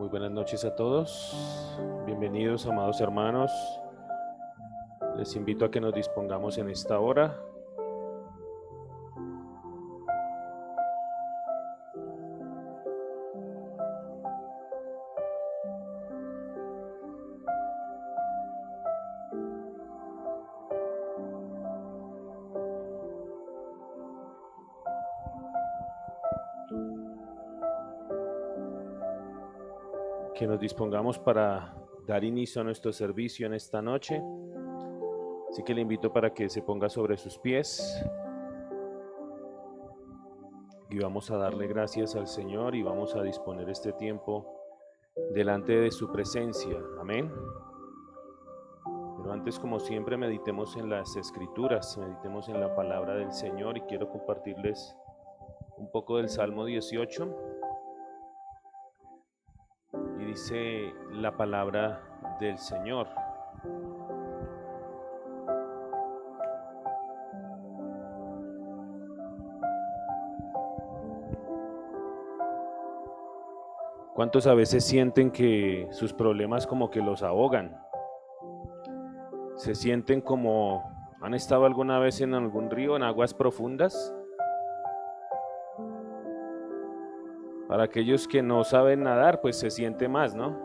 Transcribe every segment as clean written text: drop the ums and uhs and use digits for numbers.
Muy buenas noches a todos. Bienvenidos, amados hermanos. Les invito a que nos dispongamos en esta hora. Que nos dispongamos para dar inicio a nuestro servicio en esta noche. Así que le invito para que se ponga sobre sus pies. Y vamos a darle gracias al Señor y vamos a disponer este tiempo delante de su presencia. Amén. Pero antes, como siempre, meditemos en las Escrituras, meditemos en la palabra del Señor, y quiero compartirles un poco del Salmo 18. Y dice la palabra del Señor: ¿cuántos a veces sienten que sus problemas como que los ahogan? ¿Se sienten como han estado alguna vez en algún río, en aguas profundas? Para aquellos que no saben nadar, pues se siente más, ¿no?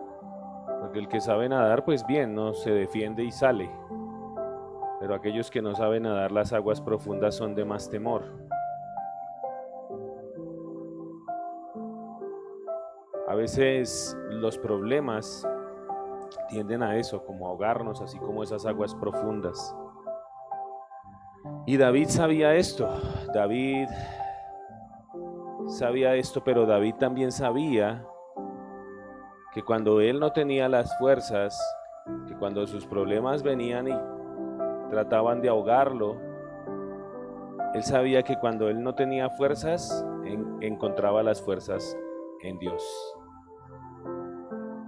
Porque el que sabe nadar, pues bien, ¿no? Se defiende y sale. Pero aquellos que no saben nadar, las aguas profundas son de más temor. A veces los problemas tienden a eso, como a ahogarnos, así como esas aguas profundas. Y David sabía esto. David sabía esto, pero David también sabía que cuando él no tenía las fuerzas, que cuando sus problemas venían y trataban de ahogarlo, él sabía que cuando él no tenía fuerzas, encontraba las fuerzas en Dios.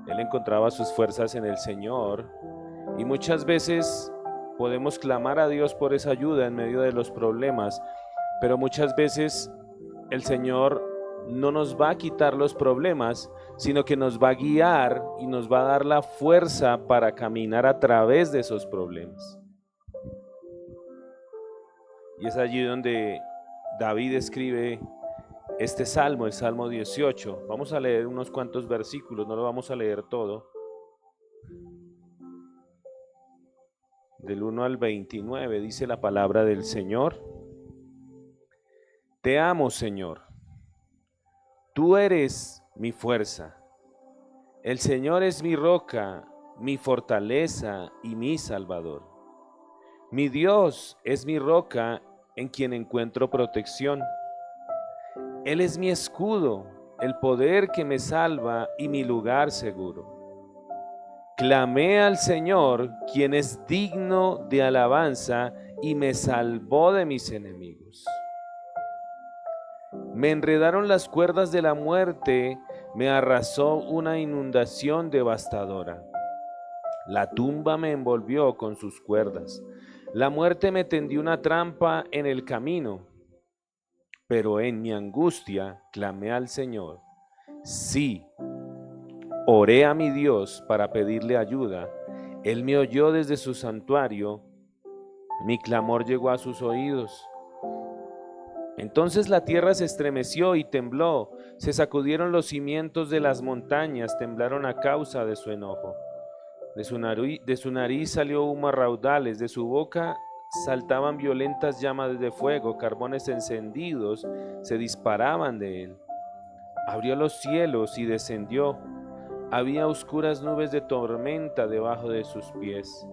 Él encontraba sus fuerzas en el Señor, y muchas veces podemos clamar a Dios por esa ayuda en medio de los problemas, pero muchas veces el Señor no nos va a quitar los problemas, sino que nos va a guiar y nos va a dar la fuerza para caminar a través de esos problemas. Y es allí donde David escribe este salmo, el Salmo 18. Vamos a leer unos cuantos versículos, no lo vamos a leer todo. Del 1 al 29 dice la palabra del Señor: Te amo, Señor. Tú eres mi fuerza. El Señor es mi roca, mi fortaleza y mi salvador. Mi Dios es mi roca en quien encuentro protección. Él es mi escudo, el poder que me salva y mi lugar seguro. Clamé al Señor, quien es digno de alabanza, y me salvó de mis enemigos. Me enredaron las cuerdas de la muerte, me arrasó una inundación devastadora. La tumba me envolvió con sus cuerdas. La muerte me tendió una trampa en el camino. Pero en mi angustia clamé al Señor. Sí, oré a mi Dios para pedirle ayuda. Él me oyó desde su santuario. Mi clamor llegó a sus oídos. Entonces la tierra se estremeció y tembló. Se sacudieron los cimientos de las montañas, temblaron a causa de su enojo. De su nariz salió humo a raudales, de su boca saltaban violentas llamas de fuego, carbones encendidos se disparaban de él. Abrió los cielos y descendió. Había oscuras nubes de tormenta debajo de sus pies.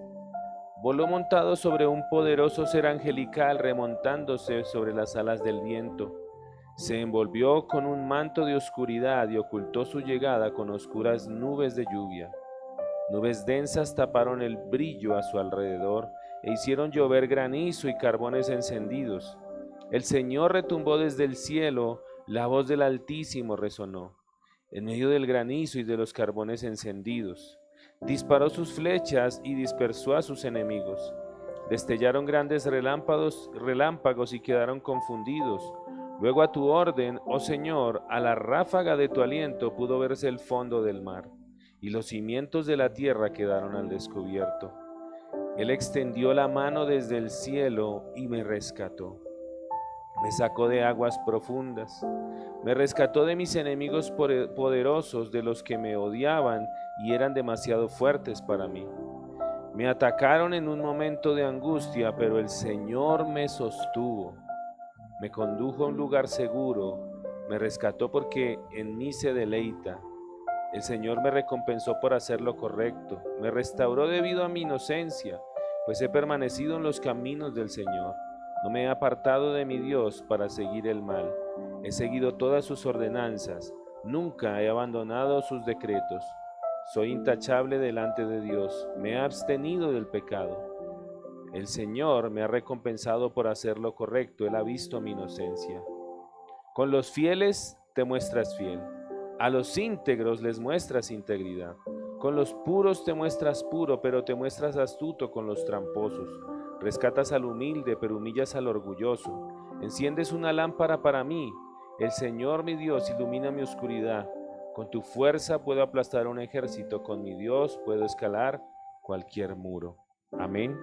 Voló montado sobre un poderoso ser angelical, remontándose sobre las alas del viento. Se envolvió con un manto de oscuridad y ocultó su llegada con oscuras nubes de lluvia. Nubes densas taparon el brillo a su alrededor e hicieron llover granizo y carbones encendidos. El Señor retumbó desde el cielo, la voz del Altísimo resonó en medio del granizo y de los carbones encendidos. Disparó sus flechas y dispersó a sus enemigos. Destellaron grandes relámpagos y quedaron confundidos. Luego a tu orden, oh Señor, a la ráfaga de tu aliento pudo verse el fondo del mar, y los cimientos de la tierra quedaron al descubierto. Él extendió la mano desde el cielo y me rescató. Me sacó de aguas profundas. Me rescató de mis enemigos poderosos, de los que me odiaban y eran demasiado fuertes para mí. Me atacaron en un momento de angustia, pero el Señor me sostuvo. Me condujo a un lugar seguro, me rescató porque en mí se deleita. El Señor me recompensó por hacer lo correcto, me restauró debido a mi inocencia, pues he permanecido en los caminos del Señor. No me he apartado de mi Dios para seguir el mal. He seguido todas sus ordenanzas, nunca he abandonado sus decretos. Soy intachable delante de Dios, me he abstenido del pecado. El Señor me ha recompensado por hacer lo correcto, Él ha visto mi inocencia. Con los fieles te muestras fiel, a los íntegros les muestras integridad. Con los puros te muestras puro, pero te muestras astuto con los tramposos. Rescatas al humilde, pero humillas al orgulloso. Enciendes una lámpara para mí. El Señor mi Dios ilumina mi oscuridad. Con tu fuerza puedo aplastar un ejército, con mi Dios puedo escalar cualquier muro. Amén.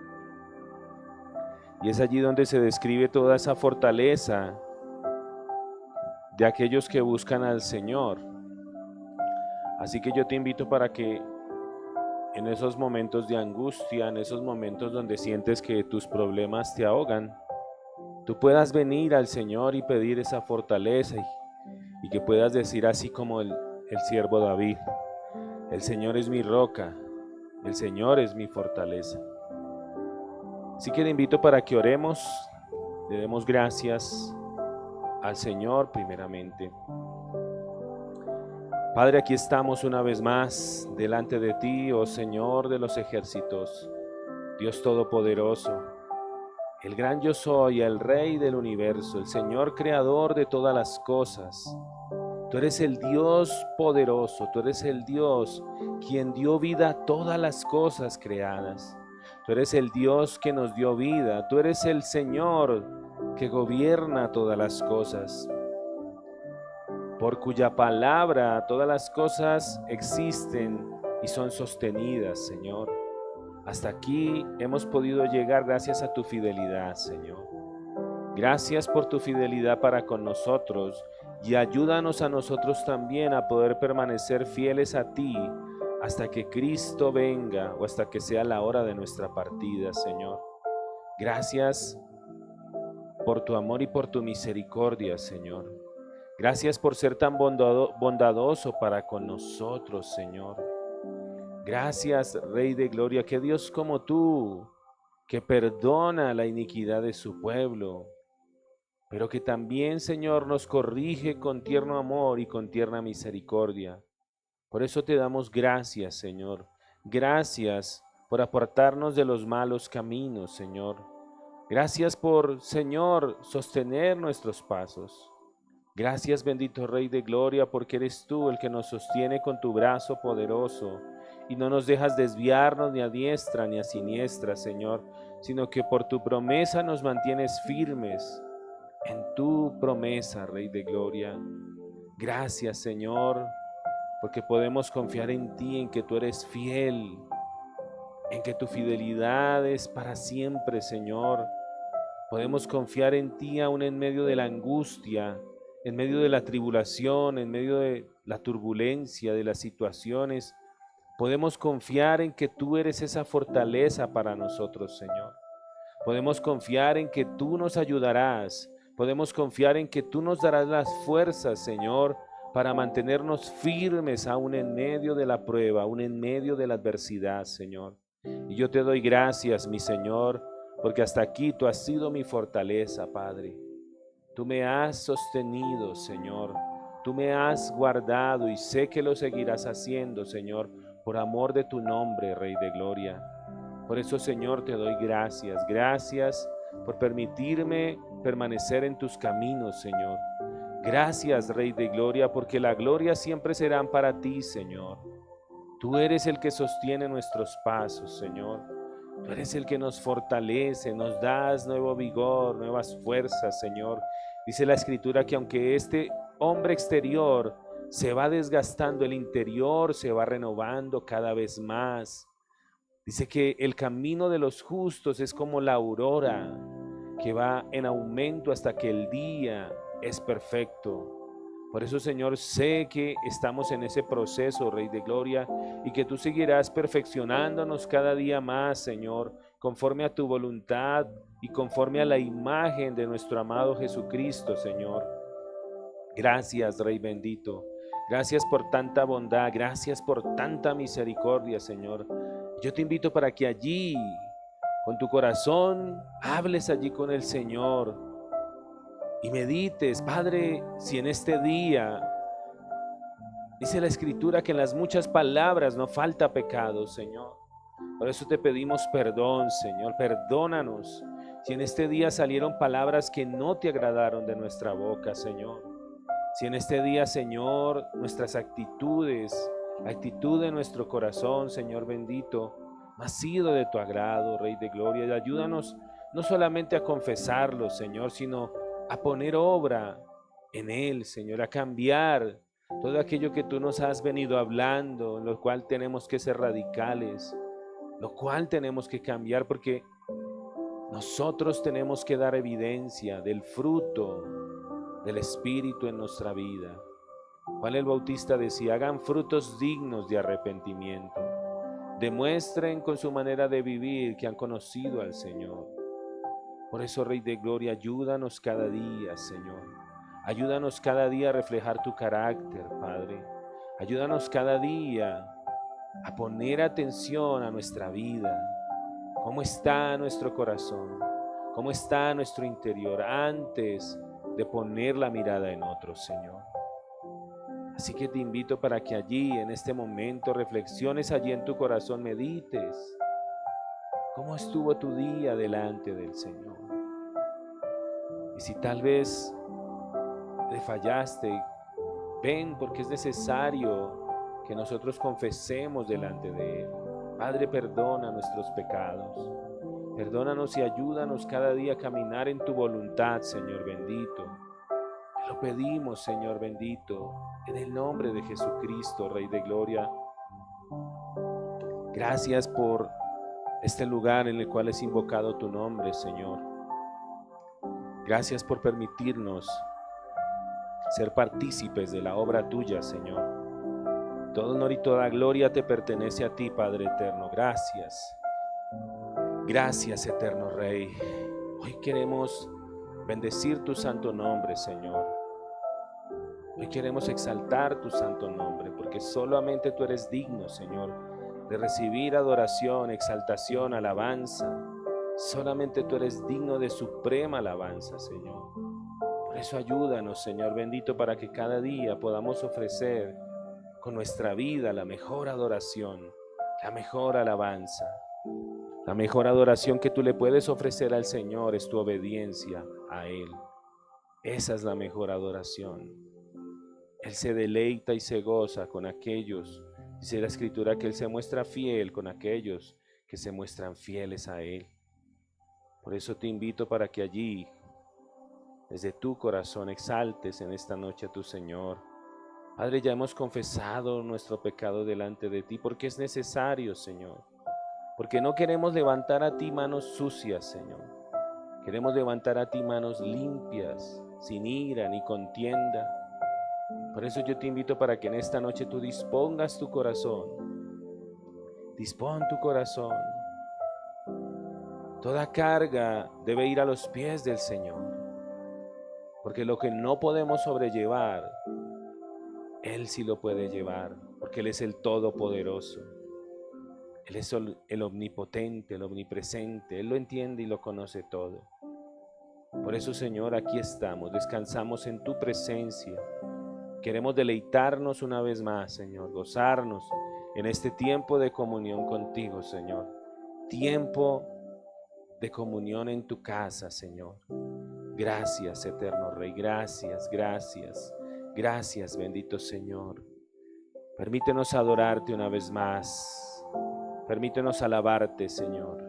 Y es allí donde se describe toda esa fortaleza de aquellos que buscan al Señor. Así que yo te invito para que en esos momentos de angustia, en esos momentos donde sientes que tus problemas te ahogan, tú puedas venir al Señor y pedir esa fortaleza y que puedas decir así como el siervo David: el Señor es mi roca, el Señor es mi fortaleza. Así que te invito para que oremos, le demos gracias al Señor primeramente. Padre, aquí estamos una vez más delante de ti, oh Señor de los ejércitos, Dios Todopoderoso, el gran yo soy, el Rey del universo, el Señor creador de todas las cosas. Tú eres el Dios poderoso, tú eres el Dios quien dio vida a todas las cosas creadas. Tú eres el Dios que nos dio vida, tú eres el Señor que gobierna todas las cosas, por cuya palabra todas las cosas existen y son sostenidas, Señor. Hasta aquí hemos podido llegar gracias a tu fidelidad, Señor. Gracias por tu fidelidad para con nosotros y ayúdanos a nosotros también a poder permanecer fieles a ti hasta que Cristo venga o hasta que sea la hora de nuestra partida, Señor. Gracias por tu amor y por tu misericordia, Señor. Gracias por ser tan bondadoso para con nosotros, Señor. Gracias, Rey de Gloria, que Dios como tú, que perdona la iniquidad de su pueblo, pero que también, Señor, nos corrige con tierno amor y con tierna misericordia. Por eso te damos gracias, Señor. Gracias por apartarnos de los malos caminos, Señor. Gracias por, Señor, sostener nuestros pasos. Gracias, bendito Rey de Gloria, porque eres tú el que nos sostiene con tu brazo poderoso y no nos dejas desviarnos ni a diestra ni a siniestra, Señor, sino que por tu promesa nos mantienes firmes en tu promesa, Rey de Gloria. Gracias, Señor, porque podemos confiar en ti, en que tú eres fiel, en que tu fidelidad es para siempre, Señor. Podemos confiar en ti aún en medio de la angustia, en medio de la tribulación, en medio de la turbulencia, de las situaciones. Podemos confiar en que tú eres esa fortaleza para nosotros, Señor. Podemos confiar en que tú nos ayudarás. Podemos confiar en que tú nos darás las fuerzas, Señor, para mantenernos firmes aún en medio de la prueba, aún en medio de la adversidad, Señor. Y yo te doy gracias, mi Señor, porque hasta aquí tú has sido mi fortaleza, Padre. Tú me has sostenido, Señor. Tú me has guardado y sé que lo seguirás haciendo, Señor, por amor de tu nombre, Rey de Gloria. Por eso, Señor, te doy gracias. Gracias por permitirme permanecer en tus caminos, Señor. Gracias, Rey de Gloria, porque la gloria siempre será para ti, Señor. Tú eres el que sostiene nuestros pasos, Señor. Tú eres el que nos fortalece, nos das nuevo vigor, nuevas fuerzas, Señor. Dice la Escritura que aunque este hombre exterior se va desgastando, el interior se va renovando cada vez más. Dice que el camino de los justos es como la aurora, que va en aumento hasta que el día es perfecto. Por eso, Señor, sé que estamos en ese proceso, Rey de Gloria, y que tú seguirás perfeccionándonos cada día más, Señor, conforme a tu voluntad y conforme a la imagen de nuestro amado Jesucristo, Señor. Gracias, Rey bendito. Gracias por tanta bondad, gracias por tanta misericordia, Señor. Yo te invito para que allí, con tu corazón, hables allí con el Señor y medites, Padre, si en este día, dice la Escritura que en las muchas palabras no falta pecado, Señor. Por eso te pedimos perdón, Señor, perdónanos si en este día salieron palabras que no te agradaron de nuestra boca, Señor. Si en este día, Señor, nuestras actitudes, la actitud de nuestro corazón, Señor bendito, no ha sido de tu agrado, Rey de Gloria, y ayúdanos no solamente a confesarlo, Señor, sino a poner obra en él, Señor, a cambiar todo aquello que tú nos has venido hablando, en lo cual tenemos que ser radicales, lo cual tenemos que cambiar, porque nosotros tenemos que dar evidencia del fruto del Espíritu en nuestra vida. Juan el Bautista decía: hagan frutos dignos de arrepentimiento, demuestren con su manera de vivir que han conocido al Señor. Por eso, Rey de Gloria, ayúdanos cada día, Señor. Ayúdanos cada día a reflejar tu carácter, Padre. Ayúdanos cada día a poner atención a nuestra vida. ¿Cómo está nuestro corazón? ¿Cómo está nuestro interior antes de poner la mirada en otros, Señor? Así que te invito para que allí, en este momento, reflexiones allí en tu corazón, medites. ¿Cómo estuvo tu día delante del Señor? Y si tal vez le fallaste, ven, porque es necesario que nosotros confesemos delante de Él. Padre, perdona nuestros pecados. Perdónanos y ayúdanos cada día a caminar en tu voluntad, Señor bendito. Te lo pedimos, Señor bendito, en el nombre de Jesucristo, Rey de Gloria. Gracias por este lugar en el cual es invocado tu nombre, Señor. Gracias por permitirnos ser partícipes de la obra tuya, Señor. Todo honor y toda gloria te pertenece a ti, Padre eterno. Gracias. Gracias, eterno Rey. Hoy queremos bendecir tu santo nombre, Señor. Hoy queremos exaltar tu santo nombre, porque solamente tú eres digno, Señor, de recibir adoración, exaltación, alabanza. Solamente tú eres digno de suprema alabanza, Señor. Por eso ayúdanos, Señor bendito, para que cada día podamos ofrecer con nuestra vida la mejor adoración, la mejor alabanza. La mejor adoración que tú le puedes ofrecer al Señor es tu obediencia a Él. Esa es la mejor adoración. Él se deleita y se goza con aquellos, dice la Escritura, que Él se muestra fiel con aquellos que se muestran fieles a Él. Por eso te invito para que allí, desde tu corazón, exaltes en esta noche a tu Señor. Padre, ya hemos confesado nuestro pecado delante de ti, porque es necesario, Señor. Porque no queremos levantar a ti manos sucias, Señor. Queremos levantar a ti manos limpias, sin ira ni contienda. Por eso yo te invito para que en esta noche tú dispongas tu corazón. Dispón tu corazón. Toda carga debe ir a los pies del Señor. Porque lo que no podemos sobrellevar, Él sí lo puede llevar. Porque Él es el Todopoderoso. Él es el omnipotente, el omnipresente. Él lo entiende y lo conoce todo. Por eso, Señor, aquí estamos, descansamos en tu presencia. Queremos deleitarnos una vez más, Señor, gozarnos en este tiempo de comunión contigo, Señor. Tiempo de comunión en tu casa, Señor. Gracias, eterno Rey, gracias, gracias, gracias, bendito Señor. Permítenos adorarte una vez más. Permítenos alabarte, Señor.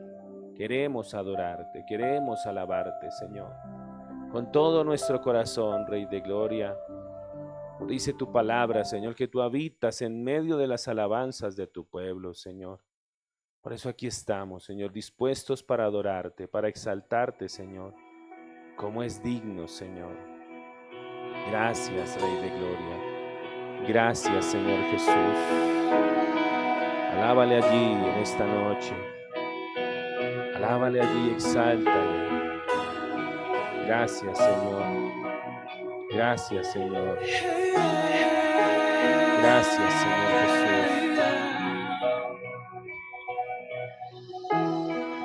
Queremos adorarte, queremos alabarte, Señor. con todo nuestro corazón, Rey de Gloria. Dice tu palabra, Señor, que tú habitas en medio de las alabanzas de tu pueblo, Señor. Por eso aquí estamos, Señor, dispuestos para adorarte, para exaltarte, Señor, como es digno, Señor. Gracias, Rey de Gloria. Gracias, Señor Jesús. Alábale allí en esta noche. Alábale allí, exáltale. Gracias, Señor. Gracias, Señor. Gracias, Señor Jesús.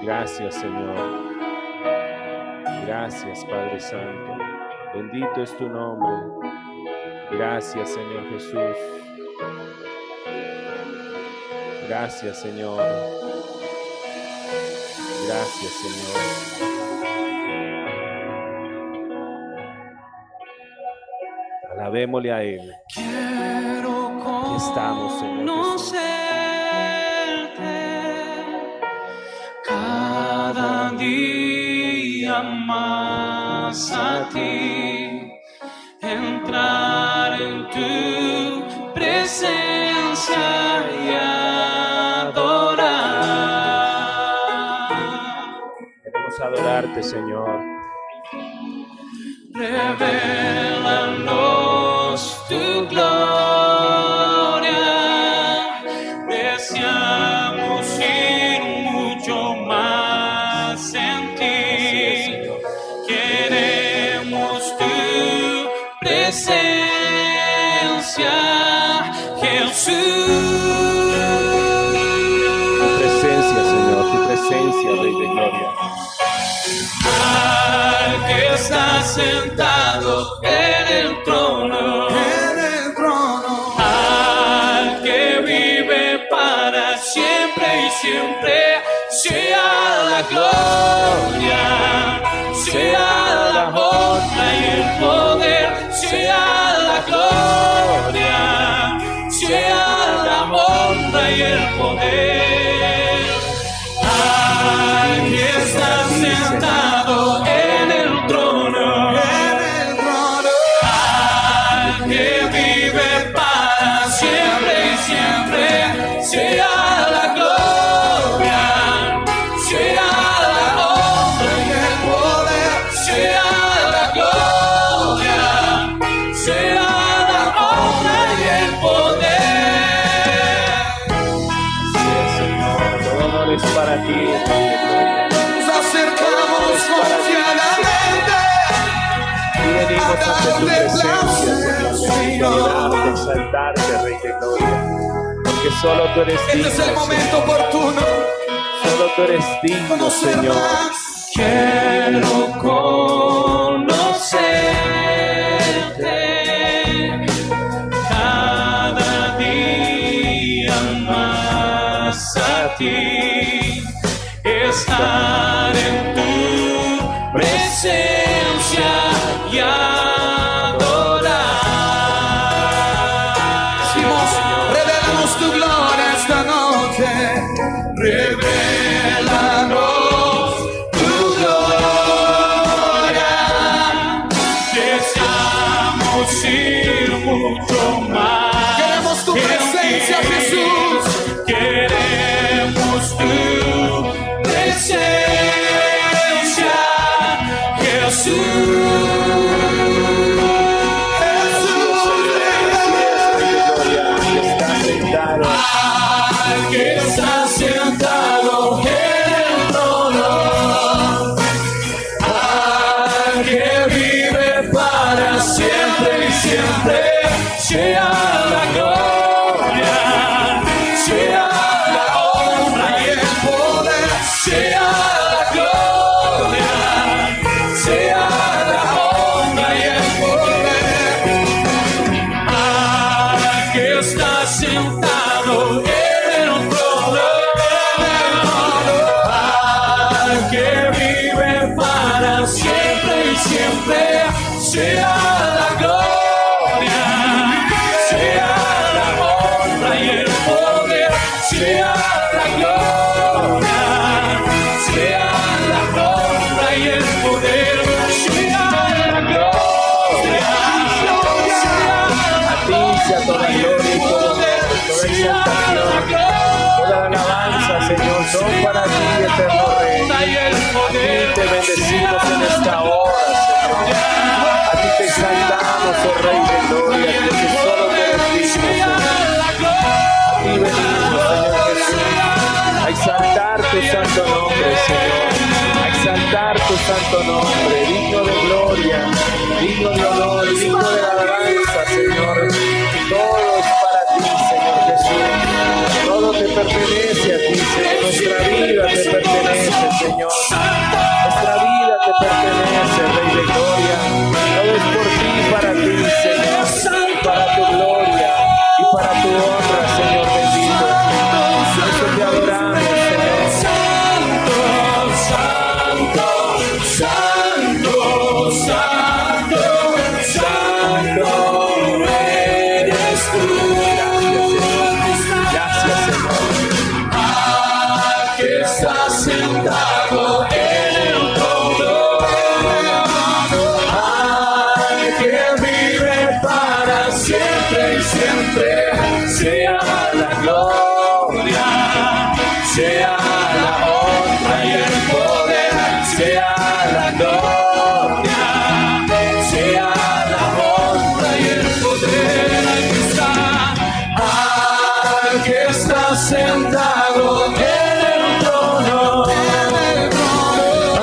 Gracias, Señor. Gracias, Padre Santo. Bendito es tu nombre. Gracias, Señor Jesús. Gracias, Señor. Gracias, Señor. Alabémosle a Él. Aquí estamos, Señor Jesús. Cada día más a ti, entrar en tu presencia y adorar. Queremos adorarte, Señor. Revélanos tu gloria, deseamos ir mucho más en ti, queremos tu presencia, Jesús. Tu presencia, Señor, tu presencia, Rey de Gloria. Al que está sentado en el trono, al que vive para siempre y siempre, sea la gloria, sea la honra y el poder, sea la gloria, sea la honra y el poder. Al que está sentado en el trono, al que vive para siempre y siempre, sea la gloria, sea la honra y el poder, sea la gloria, sea la honra y el poder. Sí, Señor, todo honor es para ti, Rey de Gloria. Nos acercamos confiadamente Y venimos ante tu presencia, Señor, de exaltarte, Rey de Gloria. Porque solo tú eres digno, Este es el momento Señor. oportuno. Solo tú eres digno, Conocer Señor. más. Quiero conocerte cada día más a ti, estar en tu presencia y adorar. Decimos, revélanos tu gloria esta noche. Revélanos tu gloria. Deseamos ir mucho más. Queremos tu en presencia, ti. Jesús. Queremos tu presencia, Jesús. Al que está sentado en el trono, al que vive para siempre y siempre, sea la gloria, sea la honra y el poder, sea la gloria, sea la honra y el poder. Al que está sentado en el trono, al que vive para siempre y siempre, sea la gloria, sea A ti te bendecimos en esta hora, Señor. A ti te exaltamos, oh Rey de gloria, porque solo tú eres digno, Señor. A ti venimos, Señor Jesús, a exaltar tu santo nombre, Señor. A exaltar tu santo nombre, digno de gloria, digno de honor, digno de alabanza, Señor. Todo es para ti, Señor Jesús. Todo te pertenece a ti, Señor. Nuestra vida te pertenece, Señor. Nuestra vida te pertenece, Rey de gloria. Todo es por ti, para ti, Señor. Para tu gloria y para tu honra, Señor bendito. Por eso te adoramos, Señor. Santo, santo, santo, santo eres tú. Gracias, Señor. Al que está sentado en el trono, al que vive para siempre y siempre, sea la gloria, sea la honra y el poder, sea la gloria, sea la honra y el poder. Al que está sentado en el trono,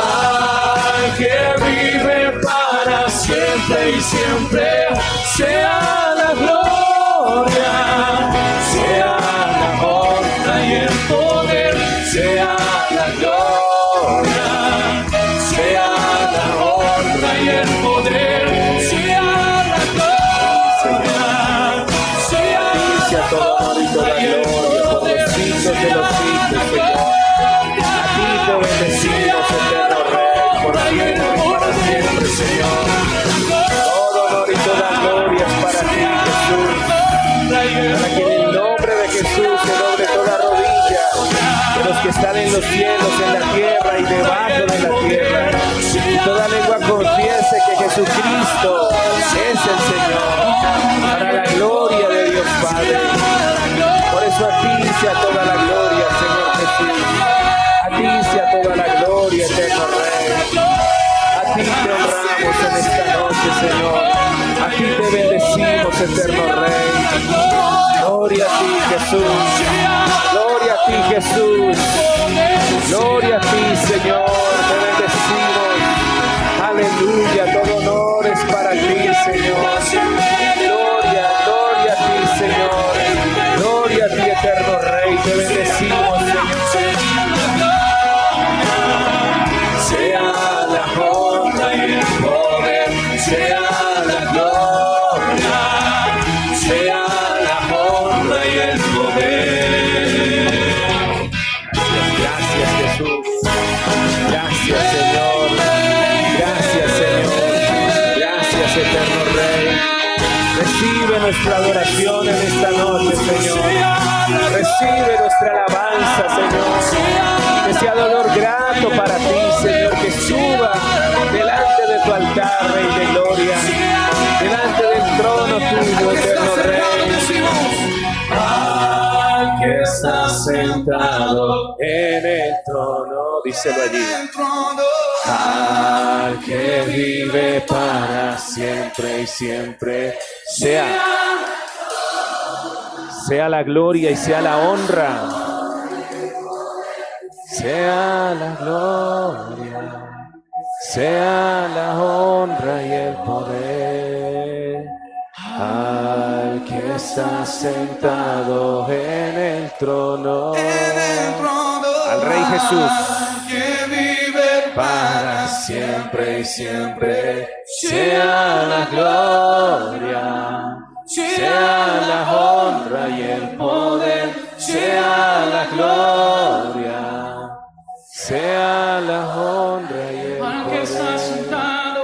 al que vive para siempre y siempre, sea la gloria, sea la honra y el poder, sea la gloria, sea la honra y el poder, sea la gloria, sea todo honor y toda gloria por los siglos de los siglos, Señor. A ti te bendecimos, eterno Rey, por siempre y para siempre, Señor. Todo honor y toda gloria es para ti, Jesús. Para que en el nombre de Jesús se doble toda rodilla de los que están en los cielos, en la tierra y debajo de la tierra. Y toda lengua confiese que Jesucristo es el Señor, para la gloria de Dios Padre. Por eso a ti sea toda la gloria, Señor Jesús. A ti sea toda la gloria, eterno Rey. A ti te honramos en esta noche, Señor. A ti te bendecimos, eterno Rey. Gloria a ti, Jesús. Gloria a ti, Jesús. Gloria a ti, Señor. Te bendecimos. Aleluya. Todo honor es para ti, Señor. Gloria, gloria a ti, Señor. Gloria a ti, eterno Rey. Te bendecimos, Señor. sea la honra y el poder, sea la gloria, sea la honra y el poder. Gracias, Jesús. Gracias, Señor. Gracias, Señor. Gracias, eterno Rey. Recibe nuestra adoración en esta noche, Señor. Recibe nuestra alabanza, Señor. Que sea dolor grato para ti, Señor, que suba delante de tu altar, Rey de gloria, delante del trono tuyo, eterno Rey. Al que está sentado En el trono, díselo allí. al Que vive para siempre y siempre, sea la gloria y sea la honra, sea la gloria, sea la honra y el poder al que está sentado en el trono, al Rey Jesús, que vive para siempre y siempre, sea la gloria, sea la honra y el poder, sea la gloria, sea la honra y el al que está poder sentado,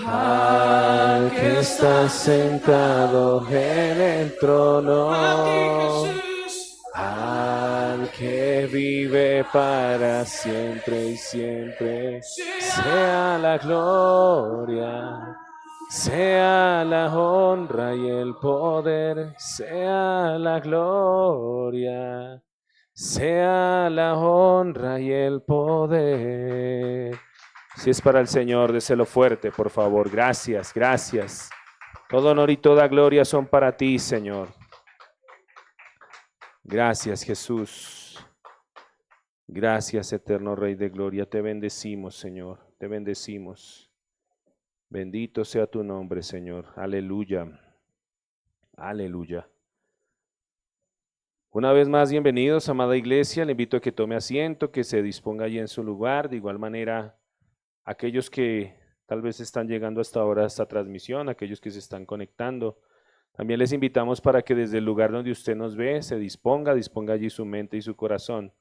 al que está sentado en el trono, al que vive para siempre y siempre, sea la gloria, sea la honra y el poder, sea la gloria, sea la honra y el poder. Si es para el Señor, déselo fuerte, por favor. Gracias, gracias. Todo honor y toda gloria son para ti, Señor. Gracias, Jesús. Gracias, eterno Rey de gloria. Te bendecimos, Señor. Te bendecimos. Bendito sea tu nombre, Señor. Aleluya. Aleluya. Una vez más, bienvenidos, amada iglesia. Le invito a que tome asiento, que se disponga allí en su lugar. De igual manera, aquellos que tal vez están llegando hasta ahora a esta transmisión, aquellos que se están conectando, también les invitamos para que desde el lugar donde usted nos ve, se disponga allí su mente y su corazón,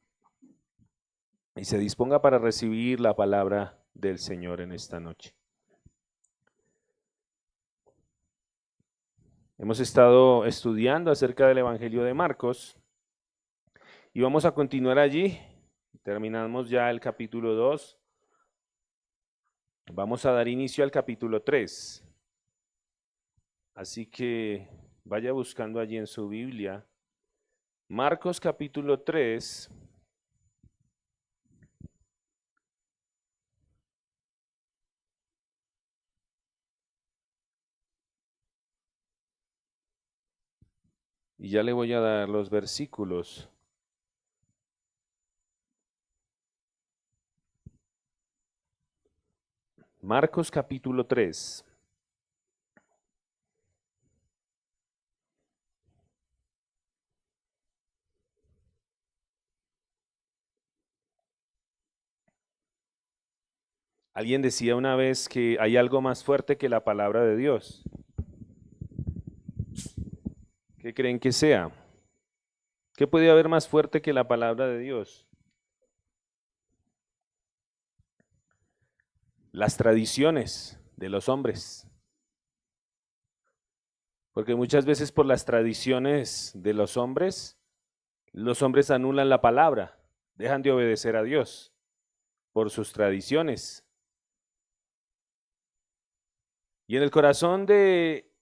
y se disponga para recibir la palabra del Señor en esta noche. Hemos estado estudiando acerca del Evangelio de Marcos, y vamos a continuar allí. Terminamos ya el capítulo 2. Vamos a dar inicio al capítulo 3. Así que vaya buscando allí en su Biblia. Marcos capítulo 3. Y ya le voy a dar los versículos. Marcos capítulo 3. Alguien decía una vez que hay algo más fuerte que la palabra de Dios. ¿Qué creen que sea? ¿Qué puede haber más fuerte que la palabra de Dios? Las tradiciones de los hombres. Porque muchas veces por las tradiciones de los hombres anulan la palabra, dejan de obedecer a Dios por sus tradiciones. Y en el corazón de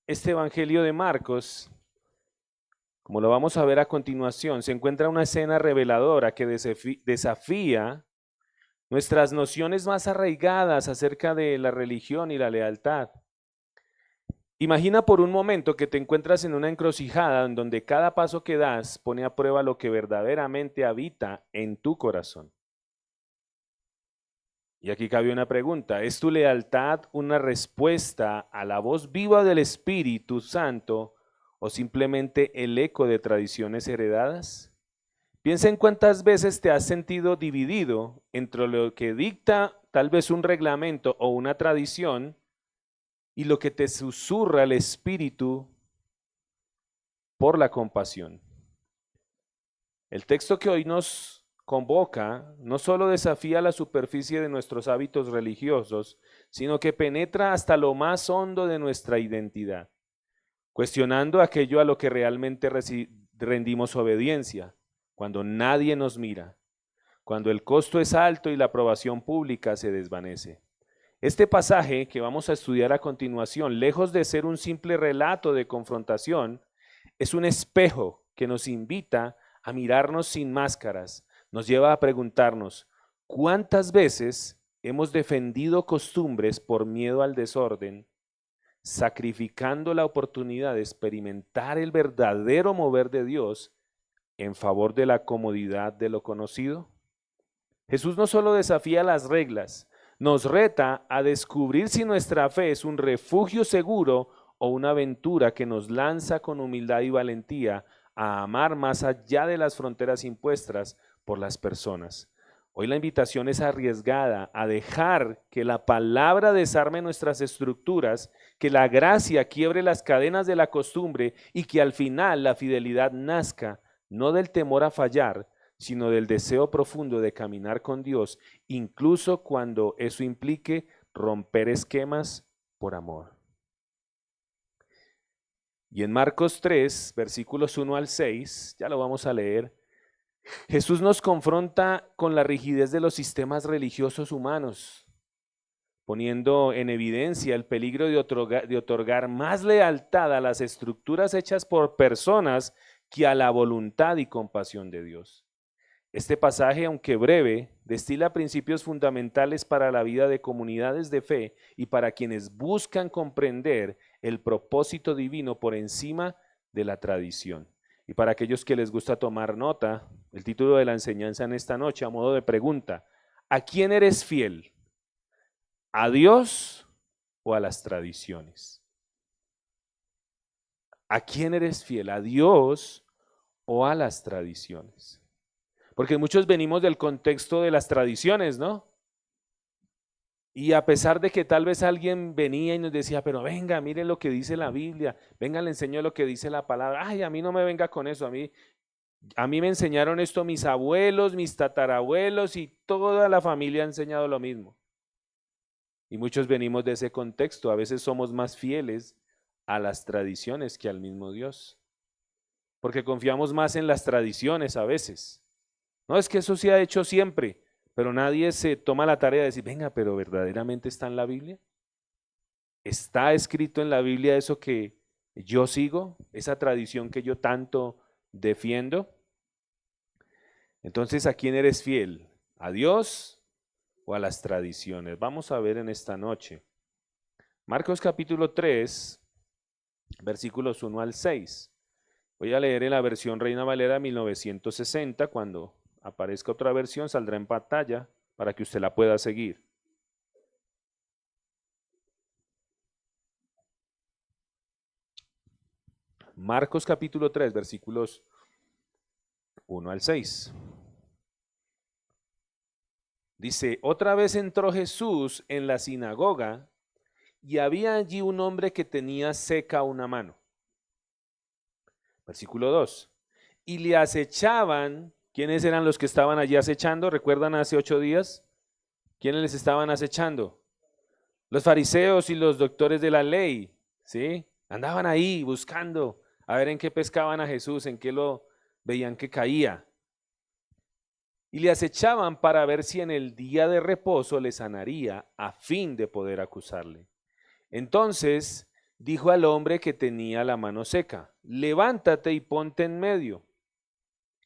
este Evangelio de Marcos, como lo vamos a ver a continuación, se encuentra una escena reveladora que desafía nuestras nociones más arraigadas acerca de la religión y la lealtad. Imagina por un momento que te encuentras en una encrucijada en donde cada paso que das pone a prueba lo que verdaderamente habita en tu corazón. Y aquí cabe una pregunta: ¿es tu lealtad una respuesta a la voz viva del Espíritu Santo o simplemente el eco de tradiciones heredadas? Piensa en cuántas veces te has sentido dividido entre lo que dicta tal vez un reglamento o una tradición y lo que te susurra el Espíritu por la compasión. El texto que hoy nos convoca no solo desafía la superficie de nuestros hábitos religiosos, sino que penetra hasta lo más hondo de nuestra identidad, cuestionando aquello a lo que realmente rendimos obediencia, cuando nadie nos mira, cuando el costo es alto y la aprobación pública se desvanece. Este pasaje que vamos a estudiar a continuación, lejos de ser un simple relato de confrontación, es un espejo que nos invita a mirarnos sin máscaras. Nos lleva a preguntarnos, ¿cuántas veces hemos defendido costumbres por miedo al desorden, sacrificando la oportunidad de experimentar el verdadero mover de Dios en favor de la comodidad de lo conocido? Jesús no solo desafía las reglas, nos reta a descubrir si nuestra fe es un refugio seguro o una aventura que nos lanza con humildad y valentía a amar más allá de las fronteras impuestas por las personas. Hoy la invitación es arriesgada a dejar que la palabra desarme nuestras estructuras, que la gracia quiebre las cadenas de la costumbre y que al final la fidelidad nazca no del temor a fallar, sino del deseo profundo de caminar con Dios, incluso cuando eso implique romper esquemas por amor. Y en Marcos 3, versículos 1 al 6, ya lo vamos a leer, Jesús nos confronta con la rigidez de los sistemas religiosos humanos, poniendo en evidencia el peligro de otorgar más lealtad a las estructuras hechas por personas que a la voluntad y compasión de Dios. Este pasaje, aunque breve, destila principios fundamentales para la vida de comunidades de fe y para quienes buscan comprender el propósito divino por encima de la tradición. Y para aquellos que les gusta tomar nota, el título de la enseñanza en esta noche, a modo de pregunta: ¿a quién eres fiel? ¿A Dios o a las tradiciones? ¿A quién eres fiel? ¿A Dios o a las tradiciones? Porque muchos venimos del contexto de las tradiciones, ¿no? Y a pesar de que tal vez alguien venía y nos decía, pero venga, mire lo que dice la Biblia, venga, le enseño lo que dice la palabra. Ay, a mí no me venga con eso, a mí me enseñaron esto mis abuelos, mis tatarabuelos y toda la familia ha enseñado lo mismo. Y muchos venimos de ese contexto, a veces somos más fieles a las tradiciones que al mismo Dios, porque confiamos más en las tradiciones a veces. No, es que eso se ha hecho siempre, pero nadie se toma la tarea de decir, venga, pero ¿verdaderamente está en la Biblia? ¿Está escrito en la Biblia eso que yo sigo? ¿Esa tradición que yo tanto defiendo? Entonces, ¿a quién eres fiel? ¿A Dios o a las tradiciones? Vamos a ver en esta noche. Marcos capítulo 3, versículos 1 al 6. Voy a leer en la versión Reina Valera 1960, cuando aparezca otra versión saldrá en pantalla para que usted la pueda seguir. Marcos capítulo 3, versículos 1 al 6. Dice, otra vez entró Jesús en la sinagoga y había allí un hombre que tenía seca una mano. Versículo 2. Y le acechaban. ¿Quiénes eran los que estaban allí acechando? ¿Recuerdan hace 8 días? ¿Quiénes les estaban acechando? Los fariseos y los doctores de la ley, ¿sí? Andaban ahí buscando a ver en qué pescaban a Jesús, en qué lo veían que caía. Y le acechaban para ver si en el día de reposo le sanaría a fin de poder acusarle. Entonces dijo al hombre que tenía la mano seca, levántate y ponte en medio.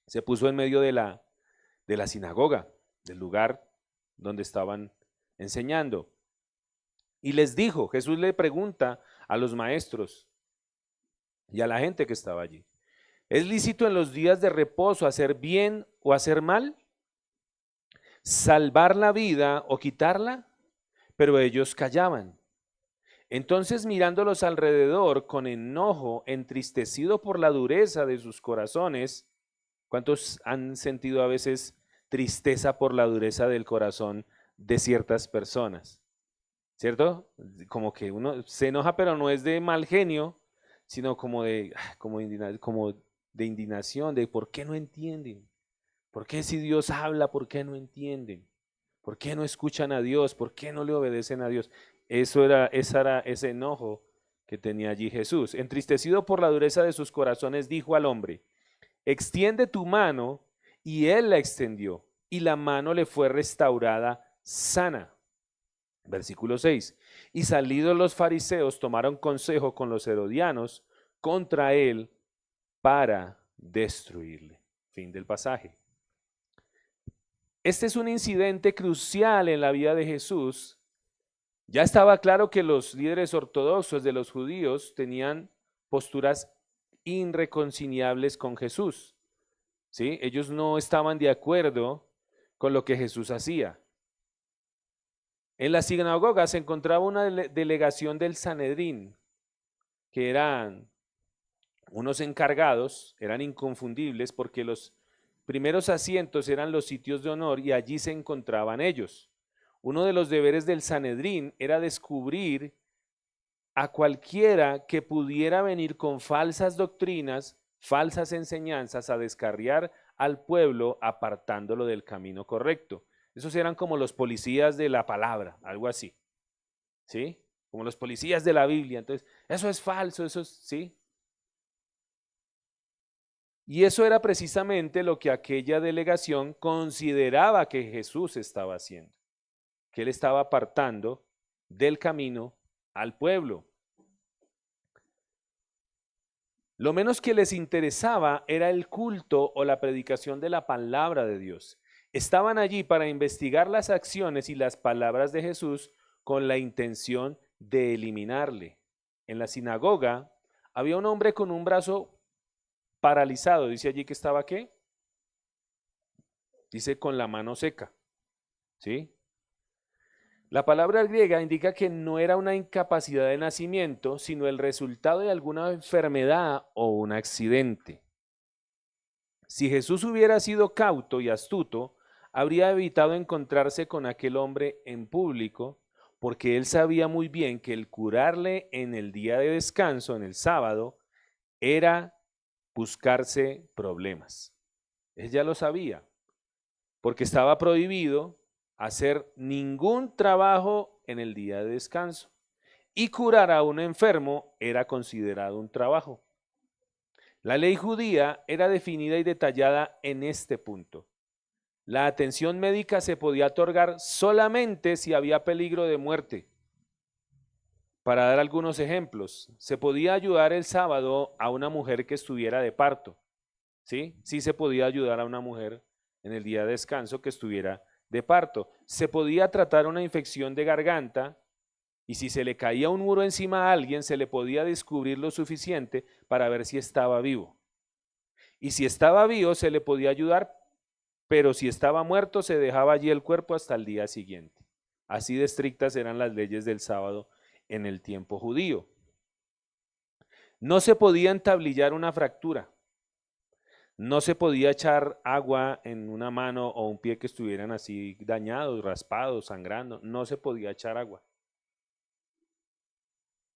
Se puso en medio de la sinagoga, del lugar donde estaban enseñando. Y les dijo, Jesús le pregunta a los maestros y a la gente que estaba allí, ¿es lícito en los días de reposo hacer bien o hacer mal? ¿Salvar la vida o quitarla? Pero ellos callaban. Entonces mirándolos alrededor con enojo, entristecido por la dureza de sus corazones. ¿Cuántos han sentido a veces tristeza por la dureza del corazón de ciertas personas? ¿Cierto? Como que uno se enoja, pero no es de mal genio, sino como de indignación, de ¿por qué no entienden? ¿Por qué si Dios habla, por qué no entienden? ¿Por qué no escuchan a Dios? ¿Por qué no le obedecen a Dios? Ese era ese enojo que tenía allí Jesús. Entristecido por la dureza de sus corazones, dijo al hombre, extiende tu mano, y él la extendió, y la mano le fue restaurada sana. Versículo 6. Y salidos los fariseos tomaron consejo con los herodianos contra él para destruirle. Fin del pasaje. Este es un incidente crucial en la vida de Jesús. Ya estaba claro que los líderes ortodoxos de los judíos tenían posturas irreconciliables con Jesús. ¿Sí? Ellos no estaban de acuerdo con lo que Jesús hacía. En la sinagoga se encontraba una delegación del Sanedrín, que eran unos encargados, eran inconfundibles porque los primeros asientos eran los sitios de honor y allí se encontraban ellos. Uno de los deberes del Sanedrín era descubrir a cualquiera que pudiera venir con falsas doctrinas, falsas enseñanzas a descarriar al pueblo apartándolo del camino correcto. Esos eran como los policías de la palabra, algo así, ¿sí? Como los policías de la Biblia. Entonces, eso es falso, eso es, ¿sí? Y eso era precisamente lo que aquella delegación consideraba que Jesús estaba haciendo, que él estaba apartando del camino al pueblo. Lo menos que les interesaba era el culto o la predicación de la palabra de Dios. Estaban allí para investigar las acciones y las palabras de Jesús con la intención de eliminarle. En la sinagoga había un hombre con un brazo paralizado. Dice allí que estaba ¿qué? Dice con la mano seca. ¿Sí? La palabra griega indica que no era una incapacidad de nacimiento, sino el resultado de alguna enfermedad o un accidente. Si Jesús hubiera sido cauto y astuto, habría evitado encontrarse con aquel hombre en público, porque él sabía muy bien que el curarle en el día de descanso, en el sábado, era buscarse problemas. Él ya lo sabía, porque estaba prohibido hacer ningún trabajo en el día de descanso. Y curar a un enfermo era considerado un trabajo. La ley judía era definida y detallada en este punto. La atención médica se podía otorgar solamente si había peligro de muerte. Para dar algunos ejemplos, se podía ayudar el sábado a una mujer que estuviera de parto. ¿Sí? Sí se podía ayudar a una mujer en el día de descanso que estuviera de parto. Se podía tratar una infección de garganta y si se le caía un muro encima a alguien, se le podía descubrir lo suficiente para ver si estaba vivo. Y si estaba vivo, se le podía ayudar, pero si estaba muerto, se dejaba allí el cuerpo hasta el día siguiente. Así de estrictas eran las leyes del sábado en el tiempo judío. No se podía entablillar una fractura. No se podía echar agua en una mano o un pie que estuvieran así dañados, raspados, sangrando. No se podía echar agua.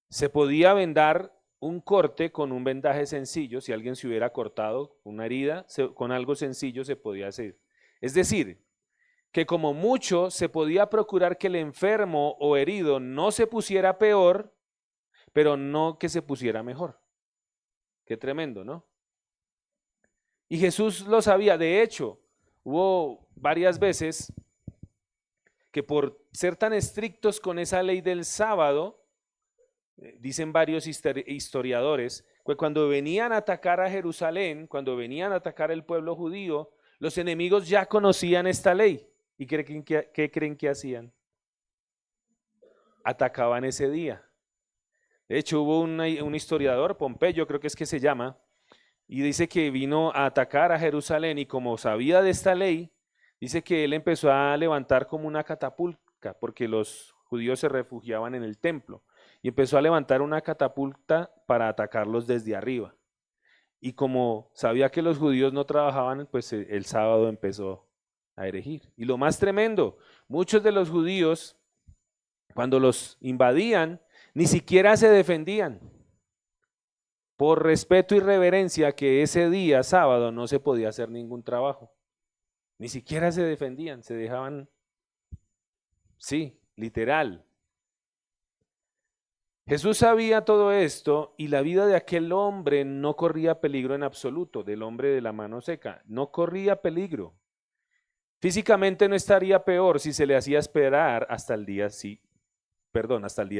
Se podía vendar un corte con un vendaje sencillo. Si alguien se hubiera cortado una herida, con algo sencillo se podía hacer. Es decir, que como mucho se podía procurar que el enfermo o herido no se pusiera peor, pero no que se pusiera mejor. Qué tremendo, ¿no? Y Jesús lo sabía. De hecho, hubo varias veces que por ser tan estrictos con esa ley del sábado, dicen varios historiadores, que cuando venían a atacar a Jerusalén, cuando venían a atacar el pueblo judío, los enemigos ya conocían esta ley. ¿Y qué creen que hacían? Atacaban ese día. De hecho, hubo un historiador, Pompeyo creo que es que se llama, y dice que vino a atacar a Jerusalén y como sabía de esta ley, dice que él empezó a levantar como una catapulta, porque los judíos se refugiaban en el templo, y empezó a levantar una catapulta para atacarlos desde arriba. Y como sabía que los judíos no trabajaban, pues el sábado empezó a erigir. Y lo más tremendo, muchos de los judíos, cuando los invadían, ni siquiera se defendían. Por respeto y reverencia que ese día, sábado, no se podía hacer ningún trabajo. Ni siquiera se defendían, se dejaban, sí, literal. Jesús sabía todo esto y la vida de aquel hombre no corría peligro en absoluto, del hombre de la mano seca, no corría peligro. Físicamente no estaría peor si se le hacía esperar hasta el día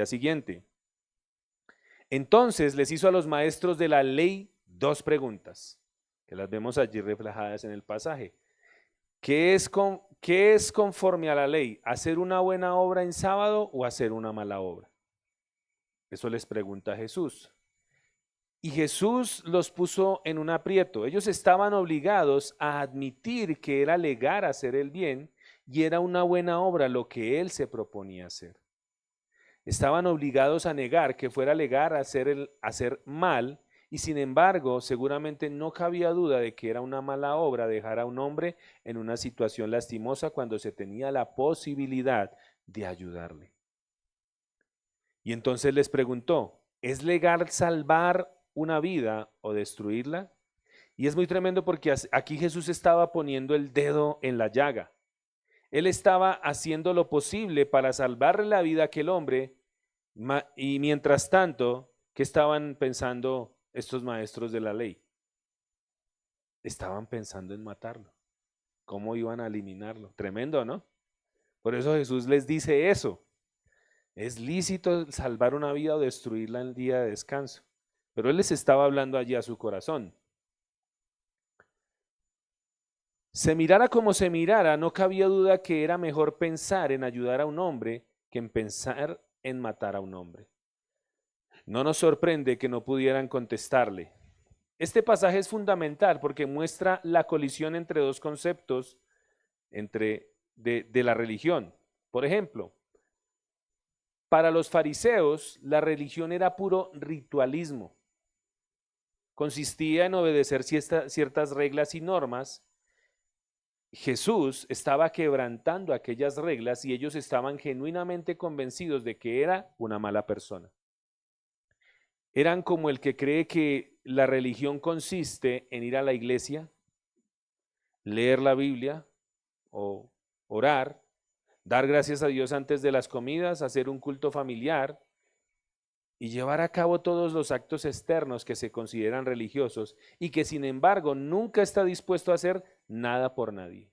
siguiente. Entonces les hizo a los maestros de la ley dos preguntas, que las vemos allí reflejadas en el pasaje. ¿Qué es conforme a la ley? ¿Hacer una buena obra en sábado o hacer una mala obra? Eso les pregunta Jesús. Y Jesús los puso en un aprieto. Ellos estaban obligados a admitir que era legal hacer el bien y era una buena obra lo que él se proponía hacer. Estaban obligados a negar que fuera legal hacer mal y sin embargo seguramente no cabía duda de que era una mala obra dejar a un hombre en una situación lastimosa cuando se tenía la posibilidad de ayudarle. Y entonces les preguntó, ¿es legal salvar una vida o destruirla? Y es muy tremendo porque aquí Jesús estaba poniendo el dedo en la llaga. Él estaba haciendo lo posible para salvarle la vida a aquel hombre y mientras tanto, ¿qué estaban pensando estos maestros de la ley? Estaban pensando en matarlo. ¿Cómo iban a eliminarlo? Tremendo, ¿no? Por eso Jesús les dice eso. Es lícito salvar una vida o destruirla en el día de descanso. pero Él les estaba hablando allí a su corazón. Se mirara como se mirara, no cabía duda que era mejor pensar en ayudar a un hombre que en pensar en matar a un hombre. No nos sorprende que no pudieran contestarle. Este pasaje es fundamental porque muestra la colisión entre dos conceptos de la religión. Por ejemplo, para los fariseos, la religión era puro ritualismo. Consistía en obedecer ciertas reglas y normas. Jesús estaba quebrantando aquellas reglas y ellos estaban genuinamente convencidos de que era una mala persona. Eran como el que cree que la religión consiste en ir a la iglesia, leer la Biblia o orar, dar gracias a Dios antes de las comidas, hacer un culto familiar y llevar a cabo todos los actos externos que se consideran religiosos y que sin embargo nunca está dispuesto a hacer nada por nadie.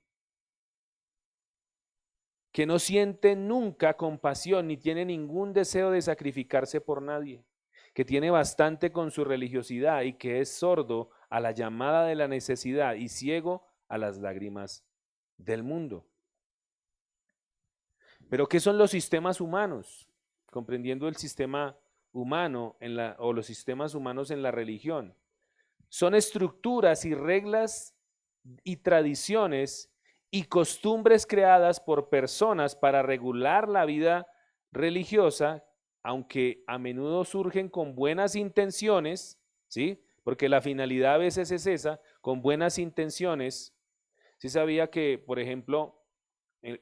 Que no siente nunca compasión ni tiene ningún deseo de sacrificarse por nadie, que tiene bastante con su religiosidad y que es sordo a la llamada de la necesidad y ciego a las lágrimas del mundo. Pero ¿qué son los sistemas humanos? Comprendiendo el sistema humano o los sistemas humanos en la religión. Son estructuras y reglas y tradiciones y costumbres creadas por personas para regular la vida religiosa, aunque a menudo surgen con buenas intenciones, ¿sí? Porque la finalidad a veces es esa, con buenas intenciones. ¿Sí sabía que, por ejemplo,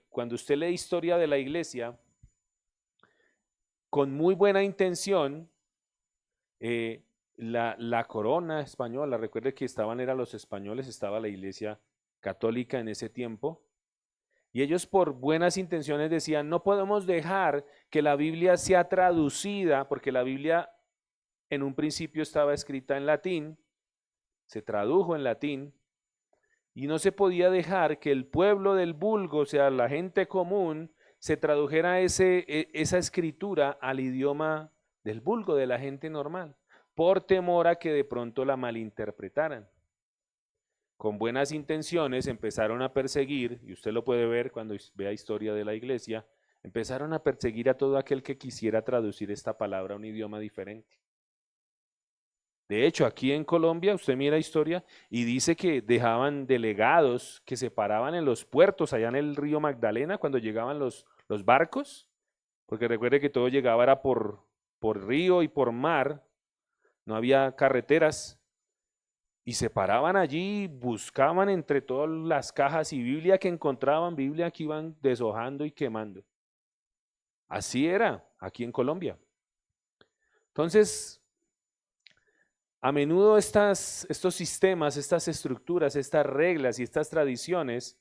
cuando usted lee historia de la iglesia, con muy buena intención, la corona española, recuerde que eran los españoles, estaba la iglesia católica en ese tiempo, y ellos por buenas intenciones decían, no podemos dejar que la Biblia sea traducida, porque la Biblia en un principio estaba escrita en latín, se tradujo en latín, y no se podía dejar que el pueblo del vulgo, o sea, la gente común, se tradujera esa escritura al idioma del vulgo, de la gente normal, por temor a que de pronto la malinterpretaran. Con buenas intenciones empezaron a perseguir, y usted lo puede ver cuando vea historia de la iglesia, empezaron a perseguir a todo aquel que quisiera traducir esta palabra a un idioma diferente. De hecho, aquí en Colombia, usted mira historia y dice que dejaban delegados que se paraban en los puertos, allá en el río Magdalena, cuando llegaban los barcos, porque recuerde que todo llegaba era por río y por mar, no había carreteras, y se paraban allí, buscaban entre todas las cajas y Biblia que encontraban, Biblia que iban deshojando y quemando. Así era aquí en Colombia. Entonces, a menudo estos sistemas, estas estructuras, estas reglas y estas tradiciones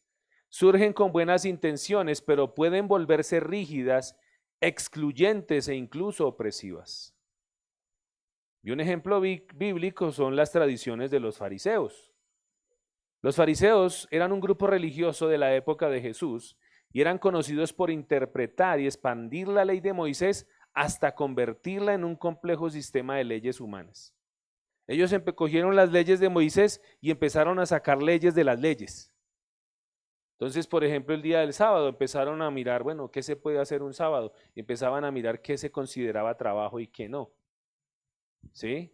surgen con buenas intenciones, pero pueden volverse rígidas, excluyentes e incluso opresivas. Y un ejemplo bíblico son las tradiciones de los fariseos. Los fariseos eran un grupo religioso de la época de Jesús y eran conocidos por interpretar y expandir la ley de Moisés hasta convertirla en un complejo sistema de leyes humanas. Ellos cogieron las leyes de Moisés y empezaron a sacar leyes de las leyes. Entonces, por ejemplo, el día del sábado empezaron a mirar, bueno, ¿qué se puede hacer un sábado? Y empezaban a mirar qué se consideraba trabajo y qué no. ¿Sí?